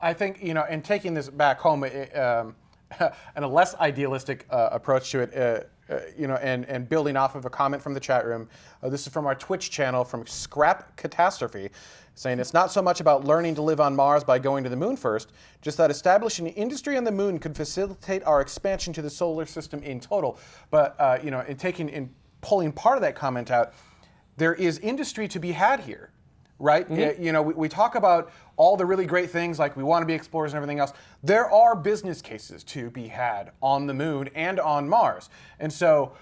I think, and taking this back home, and a less idealistic approach to it, and building off of a comment from the chat room. This is from our Twitch channel from Scrap Catastrophe, saying it's not so much about learning to live on Mars by going to the moon first, just that establishing an industry on the moon could facilitate our expansion to the solar system in total. But in pulling part of that comment out, there is industry to be had here. Right? Mm-hmm. We talk about all the really great things like we want to be explorers and everything else. There are business cases to be had on the moon and on Mars. And so,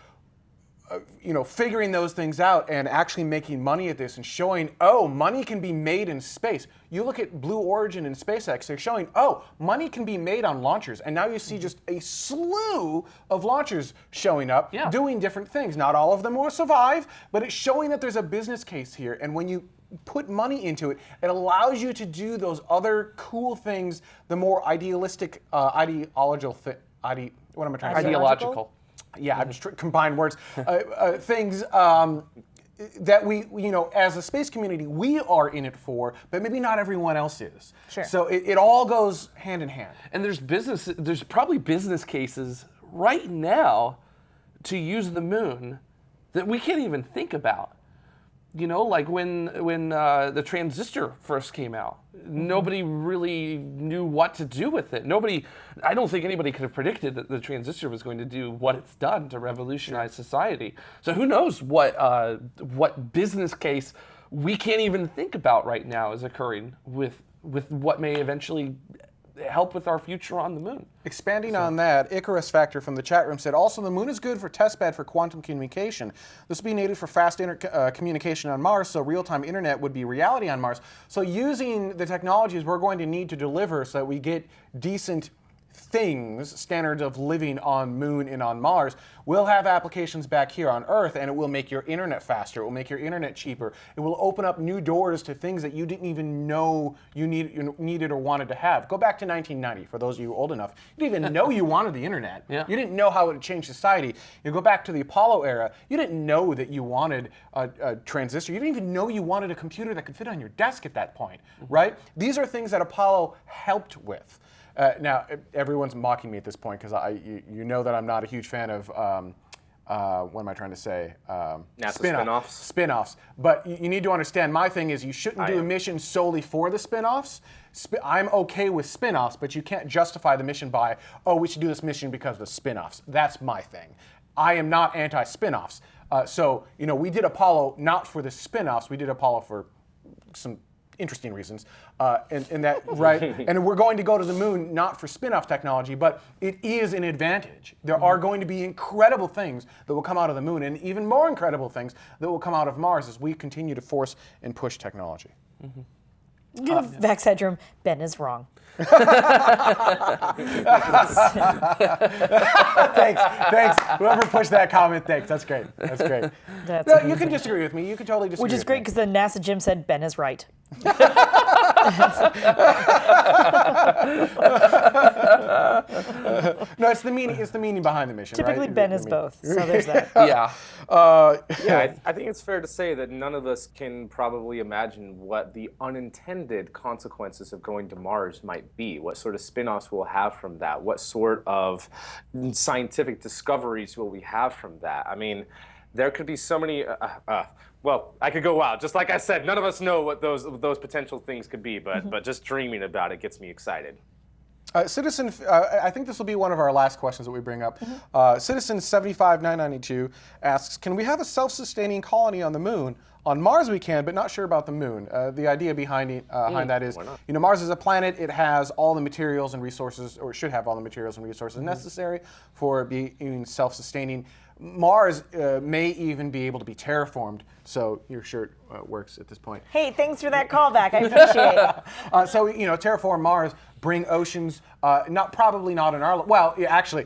figuring those things out and actually making money at this and showing, money can be made in space. You look at Blue Origin and SpaceX, they're showing, money can be made on launchers. And now you see just a slew of launchers showing up, doing different things. Not all of them will survive, but it's showing that there's a business case here. And when you put money into it, it allows you to do those other cool things, the more idealistic, ideological, what am I trying to say? Ideological. Yeah, I'm just combine words. Things that we, as a space community, we are in it for, but maybe not everyone else is. Sure. So it all goes hand in hand. And there's probably business cases right now to use the moon that we can't even think about. Like when the transistor first came out, nobody really knew what to do with it. I don't think anybody could have predicted that the transistor was going to do what it's done to revolutionize society. So who knows what business case we can't even think about right now is occurring with what may eventually help with our future on the moon. Expanding on that, Icarus Factor from the chat room said, also the moon is good for testbed for quantum communication. This would be needed for fast communication on Mars, so real-time internet would be reality on Mars. So using the technologies we're going to need to deliver so that we get decent things, standards of living on Moon and on Mars, will have applications back here on Earth, and it will make your internet faster, it will make your internet cheaper, it will open up new doors to things that you didn't even know you needed or wanted to have. Go back to 1990, for those of you old enough. You didn't even know you wanted the internet. Yeah. You didn't know how it would change society. You go back to the Apollo era, you didn't know that you wanted a transistor. You didn't even know you wanted a computer that could fit on your desk at that point, right? These are things that Apollo helped with. Now, everyone's mocking me at this point because you know that I'm not a huge fan of, what am I trying to say? Spin-offs. Spin-offs. But you need to understand, my thing is you shouldn't do a mission solely for the spin-offs. I'm okay with spin-offs, but you can't justify the mission by, we should do this mission because of the spin-offs. That's my thing. I am not anti-spin-offs. So, we did Apollo not for the spin-offs. We did Apollo for some interesting reasons, and that right, and we're going to go to the moon not for spin-off technology, but it is an advantage. There are going to be incredible things that will come out of the moon, and even more incredible things that will come out of Mars as we continue to force and push technology. Vex Headroom, Ben is wrong. Thanks. Whoever pushed that comment, thanks. That's great. No, you can disagree with me. You can totally disagree. Which is great because the NASA Jim said Ben is right. No, it's the meaning. It's the meaning behind the mission. Typically, right? Ben is both. So there's that. Yeah. I think it's fair to say that none of us can probably imagine what the unintended consequences of going to Mars might be, what sort of spin-offs we'll have from that, what sort of scientific discoveries will we have from that. I mean, there could be so many, well, I could go wild. Just like I said, none of us know what those potential things could be, but just dreaming about it gets me excited. Citizen, I think this will be one of our last questions that we bring up. Citizen 75992 asks, can we have a self-sustaining colony on the moon? On Mars we can, but not sure about the moon. The idea behind that is, Mars is a planet. It has all the materials and resources, or should have all the materials and resources necessary for being self-sustaining. Mars may even be able to be terraformed, so your shirt works at this point. Hey, thanks for that callback. I appreciate it. So, terraform Mars, bring oceans, probably not in our, well, yeah, actually,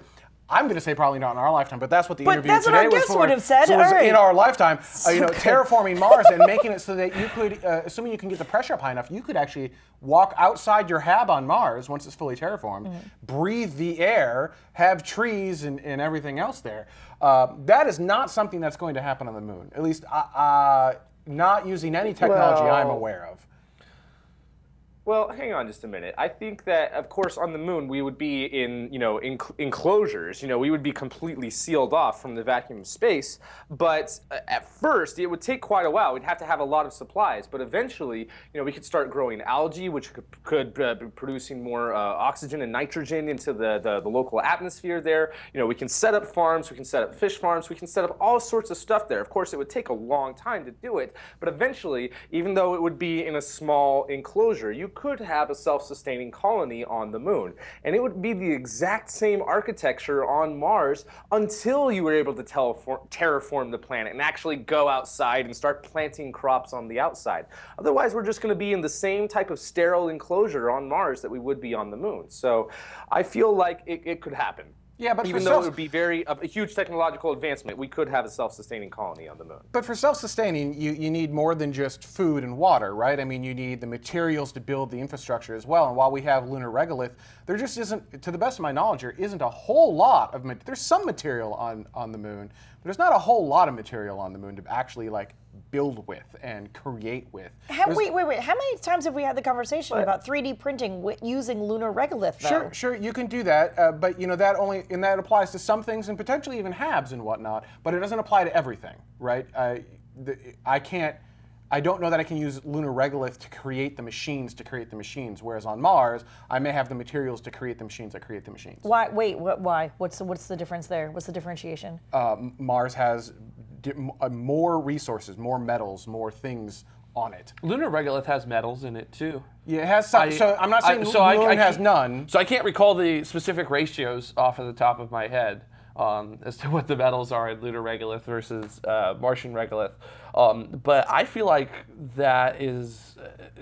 I'm going to say probably not in our lifetime, but that's what the interview that's today what our was guest for. would have said. So it was All right. in our lifetime, terraforming Mars and making it so that you could, assuming you can get the pressure up high enough, you could actually walk outside your hab on Mars once it's fully terraformed, breathe the air, have trees and everything else there. That is not something that's going to happen on the moon, at least not using any technology I'm aware of. Well, hang on just a minute. I think that, of course, on the moon we would be in, enclosures. We would be completely sealed off from the vacuum of space. But at first, it would take quite a while. We'd have to have a lot of supplies. But eventually, we could start growing algae, which could be producing more oxygen and nitrogen into the local atmosphere there. We can set up farms. We can set up fish farms. We can set up all sorts of stuff there. Of course, it would take a long time to do it. But eventually, even though it would be in a small enclosure, you could have a self-sustaining colony on the moon. And it would be the exact same architecture on Mars until you were able to terraform the planet and actually go outside and start planting crops on the outside. Otherwise, we're just going to be in the same type of sterile enclosure on Mars that we would be on the moon. So I feel like it could happen. Yeah, but even though it would be a huge technological advancement, we could have a self-sustaining colony on the moon. But for self-sustaining, you need more than just food and water, right? I mean, you need the materials to build the infrastructure as well. And while we have lunar regolith, there just isn't, to the best of my knowledge, there isn't a whole lot of, there's some material on the moon, but there's not a whole lot of material on the moon to actually build with and create with. Wait. How many times have we had the conversation about 3D printing using lunar regolith, though? Sure, you can do that, but that applies to some things and potentially even HABs and whatnot, but it doesn't apply to everything, right? I don't know that I can use lunar regolith to create the machines, whereas on Mars, I may have the materials to create the machines that create the machines. Why? Wait, why? What's the difference there? What's the differentiation? Mars has more resources, more metals, more things on it. Lunar regolith has metals in it too. Yeah, it has some. So I'm not saying Moon has none. So I can't recall the specific ratios off of the top of my head as to what the metals are in lunar regolith versus Martian regolith. But I feel like that is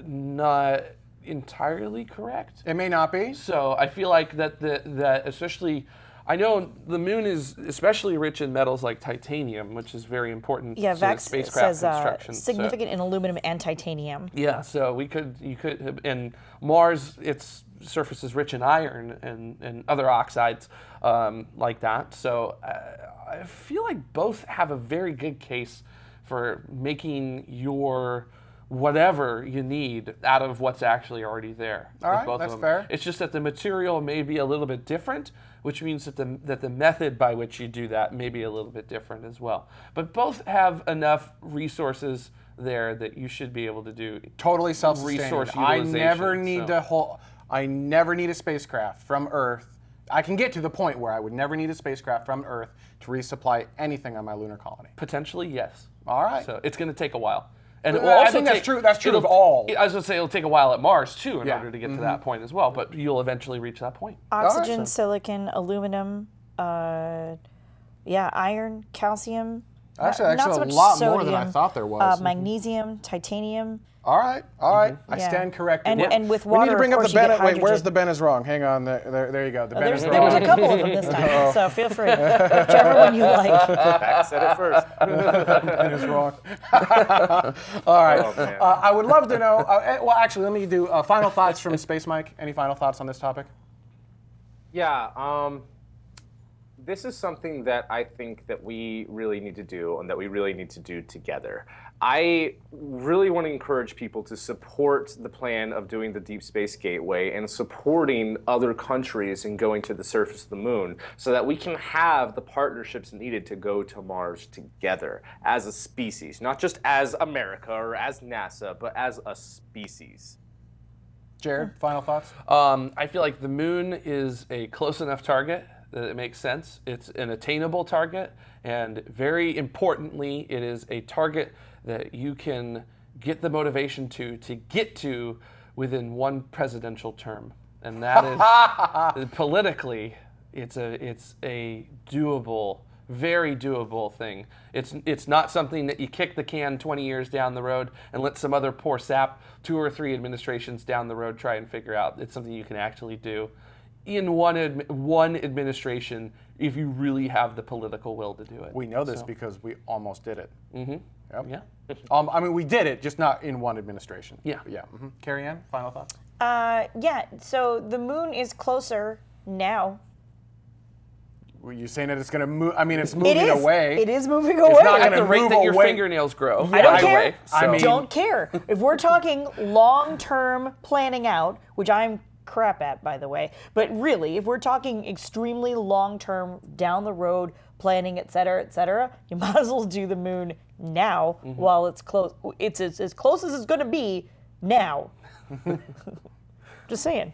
not entirely correct. It may not be. So I feel like that especially. I know the moon is especially rich in metals like titanium, which is very important to spacecraft construction. Significant in aluminum and titanium. Yeah, so you could, and Mars, its surface is rich in iron and other oxides like that. So I feel like both have a very good case for making your whatever you need out of what's actually already there. All right, that's fair. It's just that the material may be a little bit different, which means that the method by which you do that may be a little bit different as well. But both have enough resources there that you should be able to do totally self-sustaining. Resource I utilization. I never need a spacecraft from Earth. I can get to the point where I would never need a spacecraft from Earth to resupply anything on my lunar colony. Potentially, yes. All right. So it's going to take a while. And it will I think that's true. That's true of all. I was going to say it'll take a while at Mars too in order to get to that point as well. But you'll eventually reach that point. Oxygen, silicon, aluminum, iron, calcium. Actually, not so a much lot sodium, more than I thought there was. Magnesium, titanium. All right. I stand corrected. And with water, we need to bring of up course, the you Ben. get Wait, where's hydrogen. the Ben is wrong? Hang on. There you go. The Ben is wrong. There was a couple of them this time, so feel free. Whichever one you like. I said it first. Ben is wrong. All right. Oh, I would love to know. Well, actually, let me do final thoughts from Space Mike. Any final thoughts on this topic? Yeah. This is something that I think that we really need to do and that we really need to do together. I really want to encourage people to support the plan of doing the Deep Space Gateway and supporting other countries in going to the surface of the moon so that we can have the partnerships needed to go to Mars together as a species, not just as America or as NASA, but as a species. Jared, final thoughts? I feel like the moon is a close enough target that it makes sense. It's an attainable target, and very importantly, it is a target that you can get the motivation to get to within one presidential term. And that is politically, it's a doable, very doable thing. It's not something that you kick the can 20 years down the road and let some other poor sap 2 or 3 administrations down the road try and figure out. It's something you can actually do in one administration if you really have the political will to do it. We know this because we almost did it. Mm-hmm. Yep. Yeah. I mean, we did it, just not in one administration. Yeah. Yeah. Mm-hmm. Cariann, final thoughts? Yeah, so the moon is closer now. Were you saying that it's going to move? I mean, it's moving away. It is moving away. It's not At going the to rate move that your away. fingernails grow. I don't by the care. way, so. I mean- Don't care. If we're talking long-term planning out, which I'm crap at, by the way, but really, if we're talking extremely long-term, down the road planning, et cetera, you might as well do the moon now while it's close. It's as close as it's going to be now. Just saying.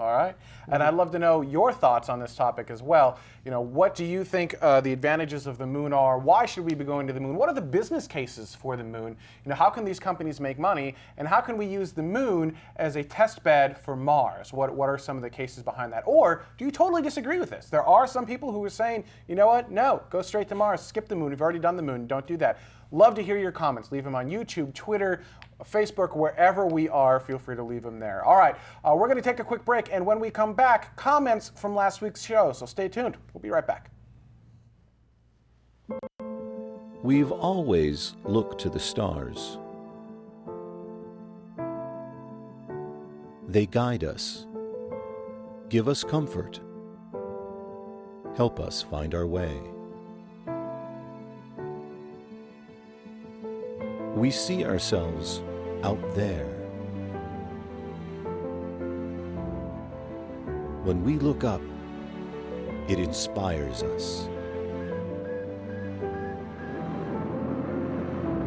All right. And I'd love to know your thoughts on this topic as well. You know, what do you think the advantages of the moon are? Why should we be going to the moon? What are the business cases for the moon? You know, how can these companies make money? And how can we use the moon as a test bed for Mars? What are some of the cases behind that? Or do you totally disagree with this? There are some people who are saying, you know what? No, go straight to Mars. Skip the moon. We've already done the moon. Don't do that. Love to hear your comments. Leave them on YouTube, Twitter, Facebook, wherever we are. Feel free to leave them there. All right, we're going to take a quick break, and when we come back, comments from last week's show. So stay tuned. We'll be right back. We've always looked to the stars. They guide us, give us comfort, help us find our way. We see ourselves out there. When we look up, it inspires us.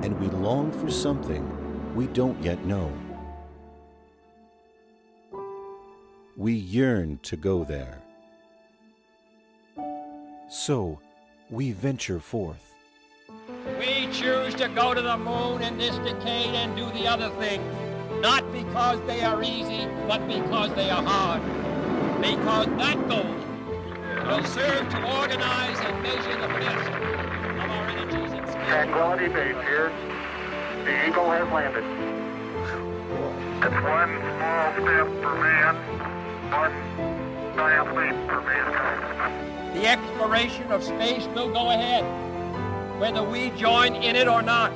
And we long for something we don't yet know. We yearn to go there. So, we venture forth. We choose to go to the moon in this decade and do the other things, not because they are easy, but because they are hard. Because that goal will serve to organize and measure the best of our energies and skills. Tranquility Base here. The Eagle has landed. It's one small step for man, one giant leap for mankind. The exploration of space will go ahead, whether we join in it or not.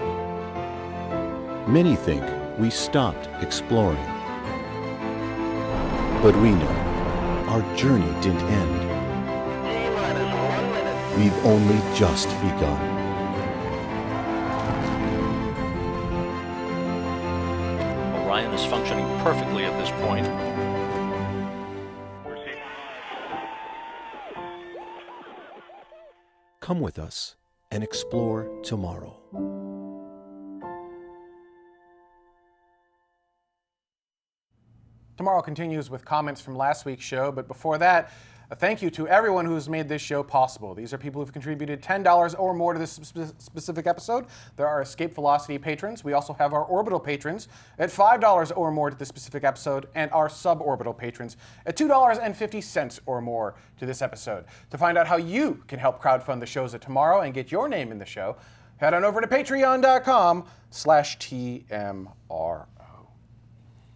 Many think we stopped exploring. But we know our journey didn't end. T-minus 1 minute. We've only just begun. Orion is functioning perfectly at this point. Come with us and explore tomorrow. Tomorrow continues with comments from last week's show, but before that, a thank you to everyone who's made this show possible. These are people who've contributed $10 or more to this specific episode. There are Escape Velocity patrons. We also have our Orbital patrons at $5 or more to this specific episode, and our Suborbital patrons at $2.50 or more to this episode. To find out how you can help crowdfund the shows of tomorrow and get your name in the show, head on over to patreon.com/TMRO.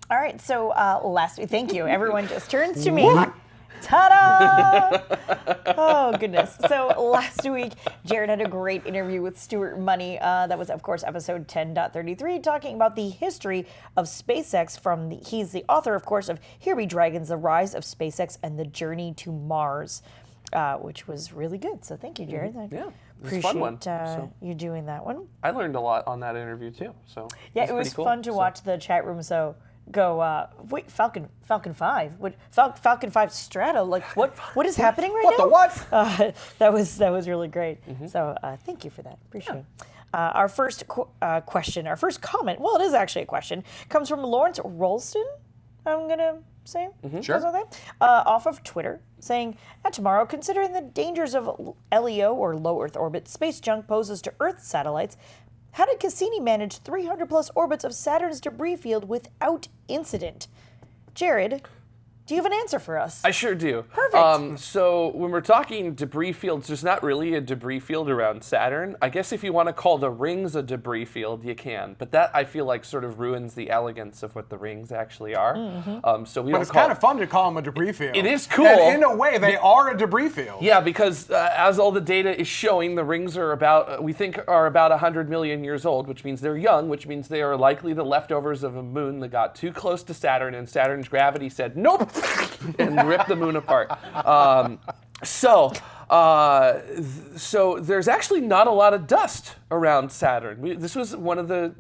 All right, so last week, thank you. Everyone just turns to me. Ta-da! Oh, goodness. So last week, Jared had a great interview with Stuart Money. That was, of course, episode 10.33, talking about the history of SpaceX. He's the author, of course, of Here Be Dragons, The Rise of SpaceX and the Journey to Mars, which was really good. So thank you, Jared. Yeah, it was appreciate a fun one. you doing that one. I learned a lot on that interview too. So Yeah, it's it was pretty cool. fun to watch the chat room. So go, wait, Falcon 5, Falcon 5 Strata. Like what is happening right What now? the what? That was really great. So thank you for that. Appreciate it. Our first question, our first comment. Well, it is actually a question. Comes from Lawrence Rolston. I'm going to say. Sure. Okay. Off of Twitter, saying, tomorrow, considering the dangers of LEO, or low Earth orbit, space junk poses to Earth satellites, how did Cassini manage 300-plus orbits of Saturn's debris field without incident? Jared, do you have an answer for us? I sure do. Perfect. So when we're talking debris fields, there's not really a debris field around Saturn. I guess if you want to call the rings a debris field, you can. But that, I feel like, sort of ruins the elegance of what the rings actually are. So we But don't it's call kind of fun to call them a debris field. It is cool. And in a way, they are a debris field. Yeah, because as all the data is showing, the rings are about, we think, are about 100 million years old, which means they're young, which means they are likely the leftovers of a moon that got too close to Saturn, and Saturn's gravity said, nope, and ripped the moon apart. So there's actually not a lot of dust around Saturn. This was one of the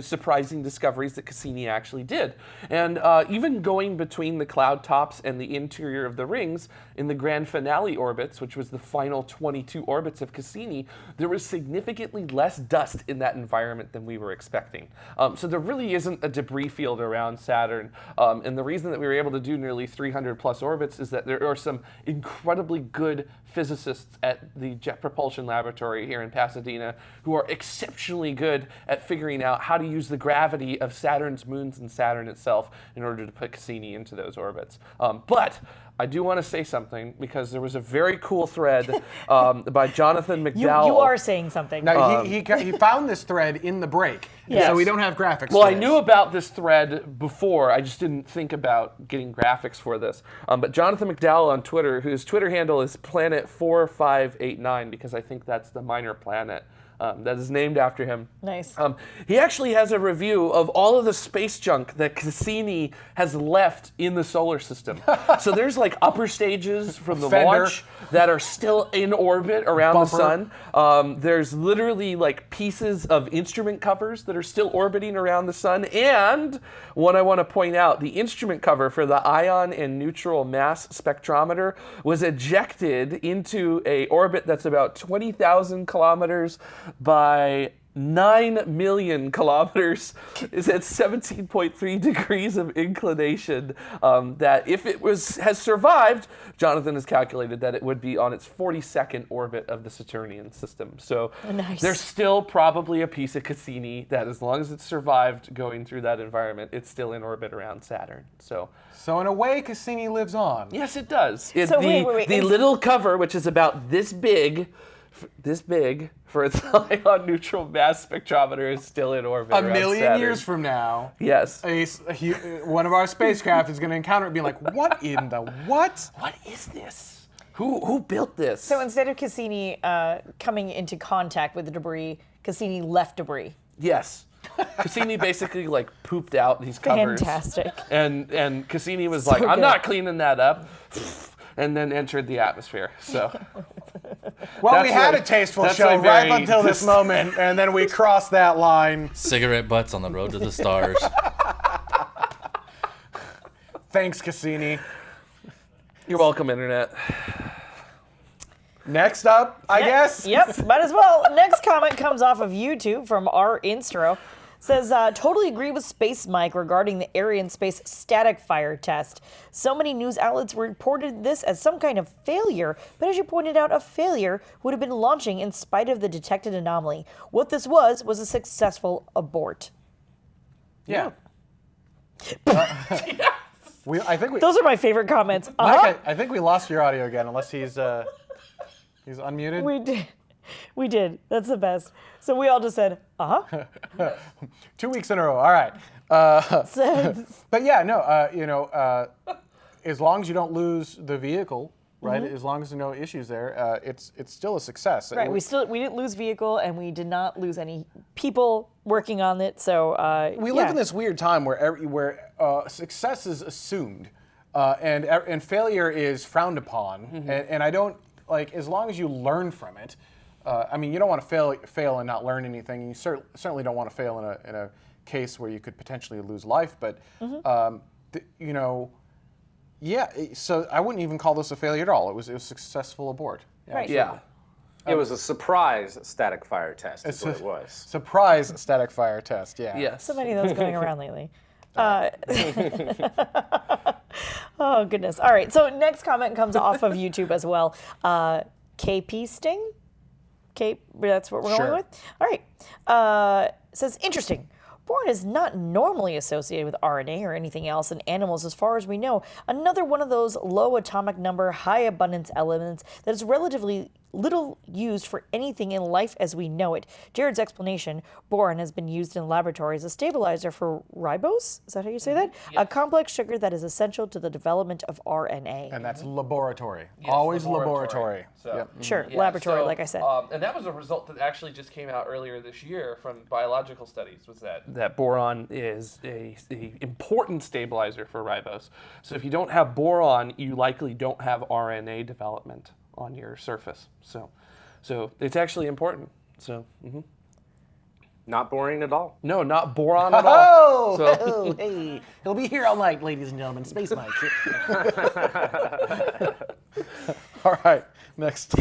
surprising discoveries that Cassini actually did. And even going between the cloud tops and the interior of the rings, in the grand finale orbits, which was the final 22 orbits of Cassini, there was significantly less dust in that environment than we were expecting. So there really isn't a debris field around Saturn. And the reason that we were able to do nearly 300 plus orbits is that there are some incredibly good physicists at the Jet Propulsion Laboratory here in Pasadena who are exceptionally good at figuring out how to use the gravity of Saturn's moons and Saturn itself in order to put Cassini into those orbits. But I do want to say something, because there was a very cool thread by Jonathan McDowell. You are saying something. Now, he found this thread in the break, Yes. so we don't have graphics Well, for I this. knew about this thread before. I just didn't think about getting graphics for this. But Jonathan McDowell on Twitter, whose Twitter handle is Planet4589, because I think that's the minor planet that is named after him. Nice. He actually has a review of all of the space junk that Cassini has left in the solar system. So there's like upper stages from the Fender. launch that are still in orbit around Bumper. the sun. There's literally like pieces of instrument covers that are still orbiting around the sun. And one I want to point out, the instrument cover for the ion and neutral mass spectrometer was ejected into a orbit that's about 20,000 kilometers by 9 million kilometers. Is at 17.3 degrees of inclination. That if it has survived, Jonathan has calculated that it would be on its 42nd orbit of the Saturnian system. So Nice. There's still probably a piece of Cassini that, as long as it's survived going through that environment, it's still in orbit around Saturn. So in a way, Cassini lives on. yes, it does. So wait. The little cover, which is about this big for its ion neutral mass spectrometer, is still in orbit A around million Saturn. years from now, Yes. one of our spacecraft is going to encounter it and be like, what in the what? What is this? Who built this? So instead of Cassini coming into contact with the debris, Cassini left debris. Yes. Cassini basically like pooped out these covers. Fantastic. And Cassini was like, So I'm good. not cleaning that up. And then entered the atmosphere. So Well, we That's had my- a tasteful that's show my right very- until this moment, and then we crossed that line. Cigarette butts on the road to the stars. Thanks, Cassini. you're welcome, Internet. Next up, I guess. Yep, might as well. Next comment comes off of YouTube from our Instro. Says, totally agree with Space Mike regarding the Arian space static fire test. So many news outlets reported this as some kind of failure, but as you pointed out, a failure would have been launching in spite of the detected anomaly. What this was a successful abort. Yeah. I think we. Those are my favorite comments. Mike, I think we lost your audio again, unless he's unmuted. We did. That's the best. So we all just said, 2 weeks in a row. All right. But yeah, no. As long as you don't lose the vehicle, right? As long as there are no issues there, it's still a success. Right, we didn't lose vehicle, and we did not lose any people working on it. So we live in this weird time where success is assumed, and failure is frowned upon. And I don't like, as long as you learn from it. I mean, you don't want to fail and not learn anything. You certainly don't want to fail in a case where you could potentially lose life. But yeah. So I wouldn't even call this a failure at all. It was a successful abort. Right. Yeah. It was a surprise static fire test, is what it was. Surprise static fire test. Yeah. Yes. so many of those going around lately. Oh, goodness. All right. So next comment comes off of YouTube as well. KP Sting? That's what we're going with? All right. Says, interesting. Boron is not normally associated with RNA or anything else in animals as far as we know. Another one of those low atomic number, high abundance elements that is relatively little used for anything in life as we know it. Jared's explanation, boron has been used in laboratories as a stabilizer for ribose, is that how you say that? Yes. A complex sugar that is essential to the development of RNA. And that's laboratory. Yes, Always laboratory. So, yep. Sure, laboratory, like I said. And that was a result that actually just came out earlier this year from biological studies, was that boron is a important stabilizer for ribose. So if you don't have boron, you likely don't have RNA development on your surface. So it's actually important. So. Not boring at all. No, not boron at all. Oh, hey. He'll be here all night, ladies and gentlemen. Space Mike. All right, next.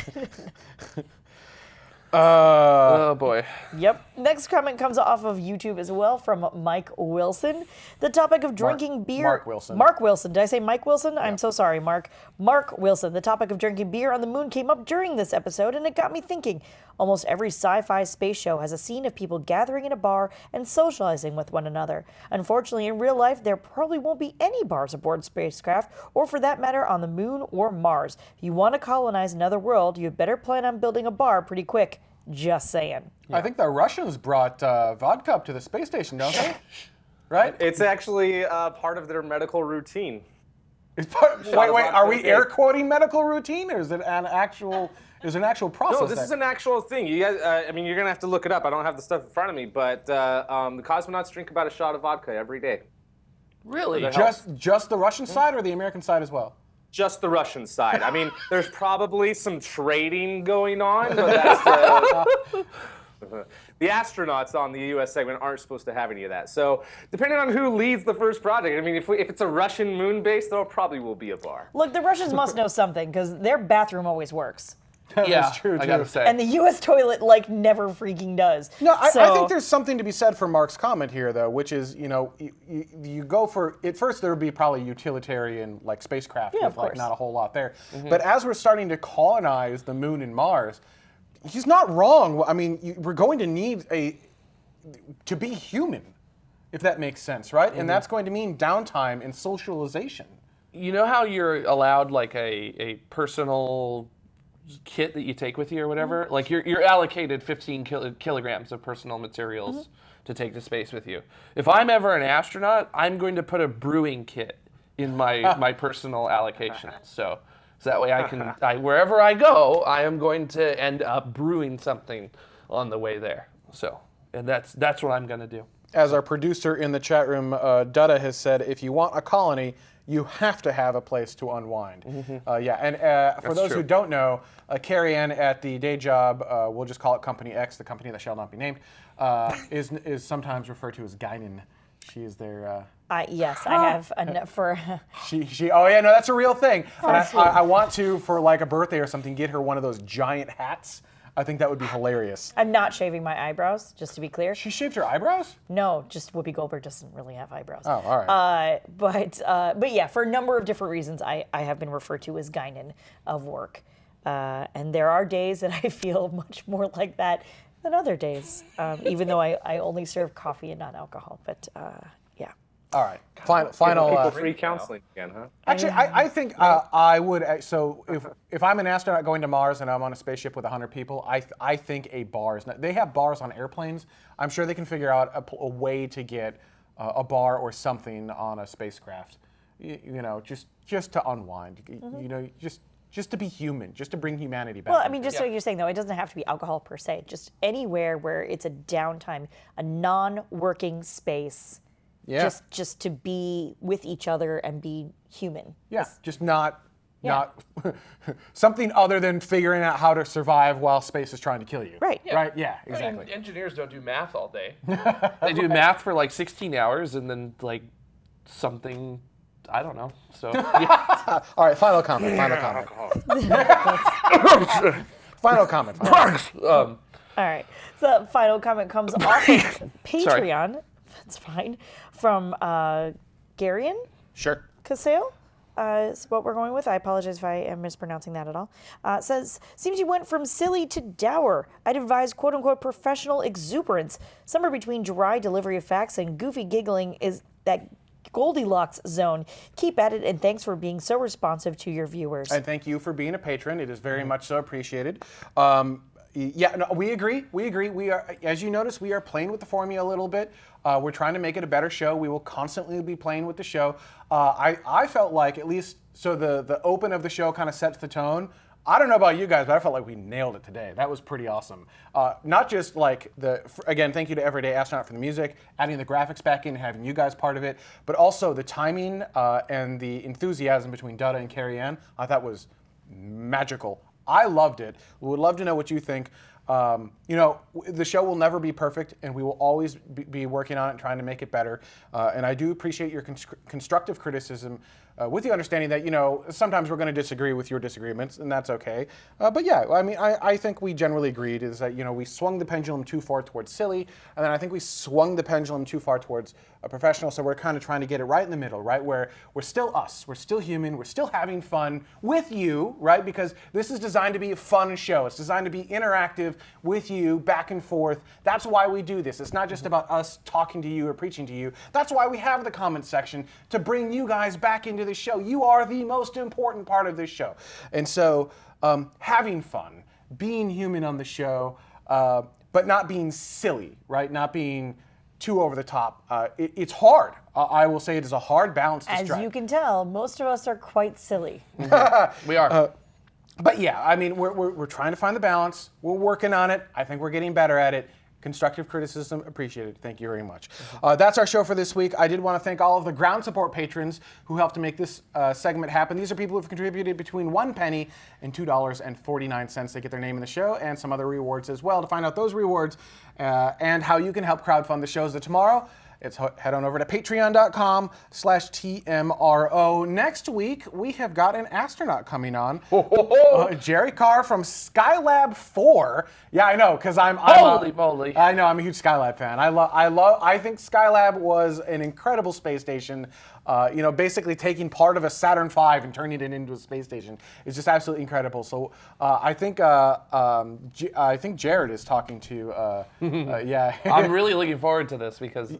Oh boy. Yep. Next comment comes off of YouTube as well from Mike Wilson. The topic of drinking beer. Mark Wilson. Mark Wilson. Did I say Mike Wilson? I'm so sorry, Mark. Mark Wilson. The topic of drinking beer on the moon came up during this episode, and it got me thinking. Almost every sci-fi space show has a scene of people gathering in a bar and socializing with one another. Unfortunately, in real life, there probably won't be any bars aboard spacecraft, or for that matter, on the moon or Mars. If you want to colonize another world, you'd better plan on building a bar pretty quick. Just saying. I think the Russians brought vodka up to the space station, don't they? Right? It's actually part of their medical routine. Wait, are we air quoting medical routine, or is it an actual? Is an actual process? No, this is an actual thing. You guys, I mean, you're gonna have to look it up. I don't have the stuff in front of me, but the cosmonauts drink about a shot of vodka every day. Really? Just the Russian side, or the American side as well? Just the Russian side. I mean, there's probably some trading going on, but that's the astronauts on the U.S. segment aren't supposed to have any of that. So, depending on who leads the first project, I mean, if it's a Russian moon base, there probably will be a bar. Look, the Russians must know something because their bathroom always works. That's true, I gotta say. And the U.S. toilet, like, never freaking does. No, I think there's something to be said for Mark's comment here, though, which is, you go for, at first there would be probably utilitarian, like, spacecraft with, like, not a whole lot there. Mm-hmm. But as we're starting to colonize the moon and Mars, he's not wrong. I mean, we're going to need to be human, if that makes sense, right? Mm-hmm. And that's going to mean downtime and socialization. You know how you're allowed, like, a personal kit that you take with you or whatever, like you're allocated 15 kilograms of personal materials to take to space with you. If I'm ever an astronaut, I'm going to put a brewing kit in my personal allocation. So that way I can, wherever I go, I am going to end up brewing something on the way there. So, and that's what I'm going to do. As our producer in the chat room, Dutta, has said, if you want a colony, you have to have a place to unwind. Mm-hmm. For those who don't know, Cariann at the day job, we'll just call it Company X, the company that shall not be named, is sometimes referred to as Guinan. She is their... yes, I have enough for... Oh yeah, no, that's a real thing. And I want to, for like a birthday or something, get her one of those giant hats. I think that would be hilarious. I'm not shaving my eyebrows, just to be clear. She shaved her eyebrows? No, just Whoopi Goldberg doesn't really have eyebrows. Oh, all right. But yeah, for a number of different reasons, I have been referred to as Guinan of work. And there are days that I feel much more like that than other days, even though I only serve coffee and non-alcohol. But yeah. All right. Final. Free counseling again, huh? Actually, I think I would. So if I'm an astronaut going to Mars and I'm on a spaceship with 100 people, I think a bar is not. They have bars on airplanes. I'm sure they can figure out a way to get a bar or something on a spacecraft. Just to unwind. Mm-hmm. Just to be human, just to bring humanity back. Well, I mean, just so you're saying, though, it doesn't have to be alcohol per se. Just anywhere where it's a downtime, a non-working space. Yeah. Just to be with each other and be human. Yeah, just not something other than figuring out how to survive while space is trying to kill you. Right. Yeah. Right? Yeah, exactly. I mean, engineers don't do math all day. They do math for like 16 hours and then like something, I don't know. So, yeah. All right, final comment. All right. So final comment comes off of Patreon That's fine. From Cariann? Sure. Cassini is what we're going with. I apologize if I am mispronouncing that at all. Says, seems you went from silly to dour. I'd advise quote-unquote professional exuberance. Somewhere between dry delivery of facts and goofy giggling is that Goldilocks zone. Keep at it, and thanks for being so responsive to your viewers. And thank you for being a patron. It is very much so appreciated. Yeah, no, we agree. We agree. We are, as you notice, we are playing with the formula a little bit. We're trying to make it a better show. We will constantly be playing with the show. I felt like, at least, so the open of the show kind of sets the tone. I don't know about you guys, but I felt like we nailed it today. That was pretty awesome. Not just like again, thank you to Everyday Astronaut for the music, adding the graphics back in, having you guys part of it, but also the timing and the enthusiasm between Dutta and Cariann, I thought was magical. I loved it. We would love to know what you think. You know, the show will never be perfect, and we will always be working on it and trying to make it better. And I do appreciate your constructive criticism, with the understanding that, you know, sometimes we're going to disagree with your disagreements, and that's okay. But yeah, I mean, I think we generally agreed is that, you know, we swung the pendulum too far towards silly, and then I think we swung the pendulum too far towards a professional, so we're kind of trying to get it right in the middle, right, where we're still us, we're still human, we're still having fun with you, right, because this is designed to be a fun show. It's designed to be interactive with you, back and forth. That's why we do this. It's not just about us talking to you or preaching to you. That's why we have the comment section, to bring you guys back into the show. You are the most important part of this show. And so having fun, being human on the show, but not being silly, right? Not being too over the top. It's hard. I will say it is a hard balance to strike. As you can tell, most of us are quite silly. We are. But yeah, I mean, we're trying to find the balance. We're working on it. I think we're getting better at it. Constructive criticism appreciated. Thank you very much. That's our show for this week. I did want to thank all of the ground support patrons who helped to make this segment happen. These are people who have contributed between 1 penny and $2.49. They get their name in the show and some other rewards as well. To find out those rewards and how you can help crowdfund the shows tomorrow, head on over to patreon.com/TMRO. Next week, we have got an astronaut coming on. Jerry Carr from Skylab 4. Yeah, I know, because Holy moly. I know, I'm a huge Skylab fan. I think Skylab was an incredible space station. You know, basically taking part of a Saturn V and turning it into a space station is just absolutely incredible. So I think Jared is talking to. Yeah. I'm really looking forward to this because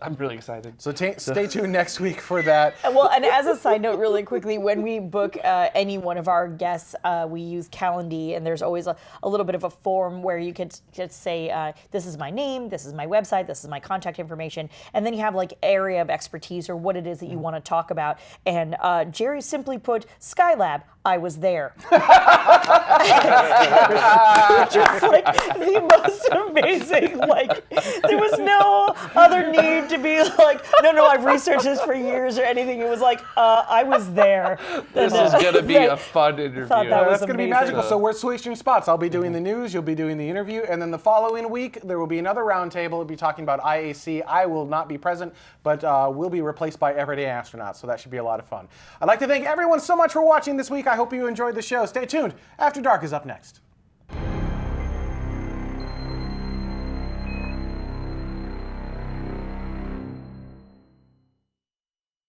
I'm really excited. So stay tuned next week for that. Well, and as a side note, really quickly, when we book any one of our guests, we use Calendly, and there's always a little bit of a form where you can just say, this is my name, this is my website, this is my contact information, and then you have like area of expertise or what it is that you want to talk about. And Jerry simply put, Skylab, I was there. Just like the most amazing, like, there was no other need to be like, no, I've researched this for years or anything. It was like, I was there. This is going to be a fun interview. That's going to be magical. So we're switching spots. I'll be doing the news, you'll be doing the interview, and then the following week, there will be another roundtable. We'll be talking about IAC. I will not be present, but we'll be replaced by Everyday Astronauts, so that should be a lot of fun. I'd like to thank everyone so much for watching this week. I hope you enjoyed the show. Stay tuned. After Dark is up next.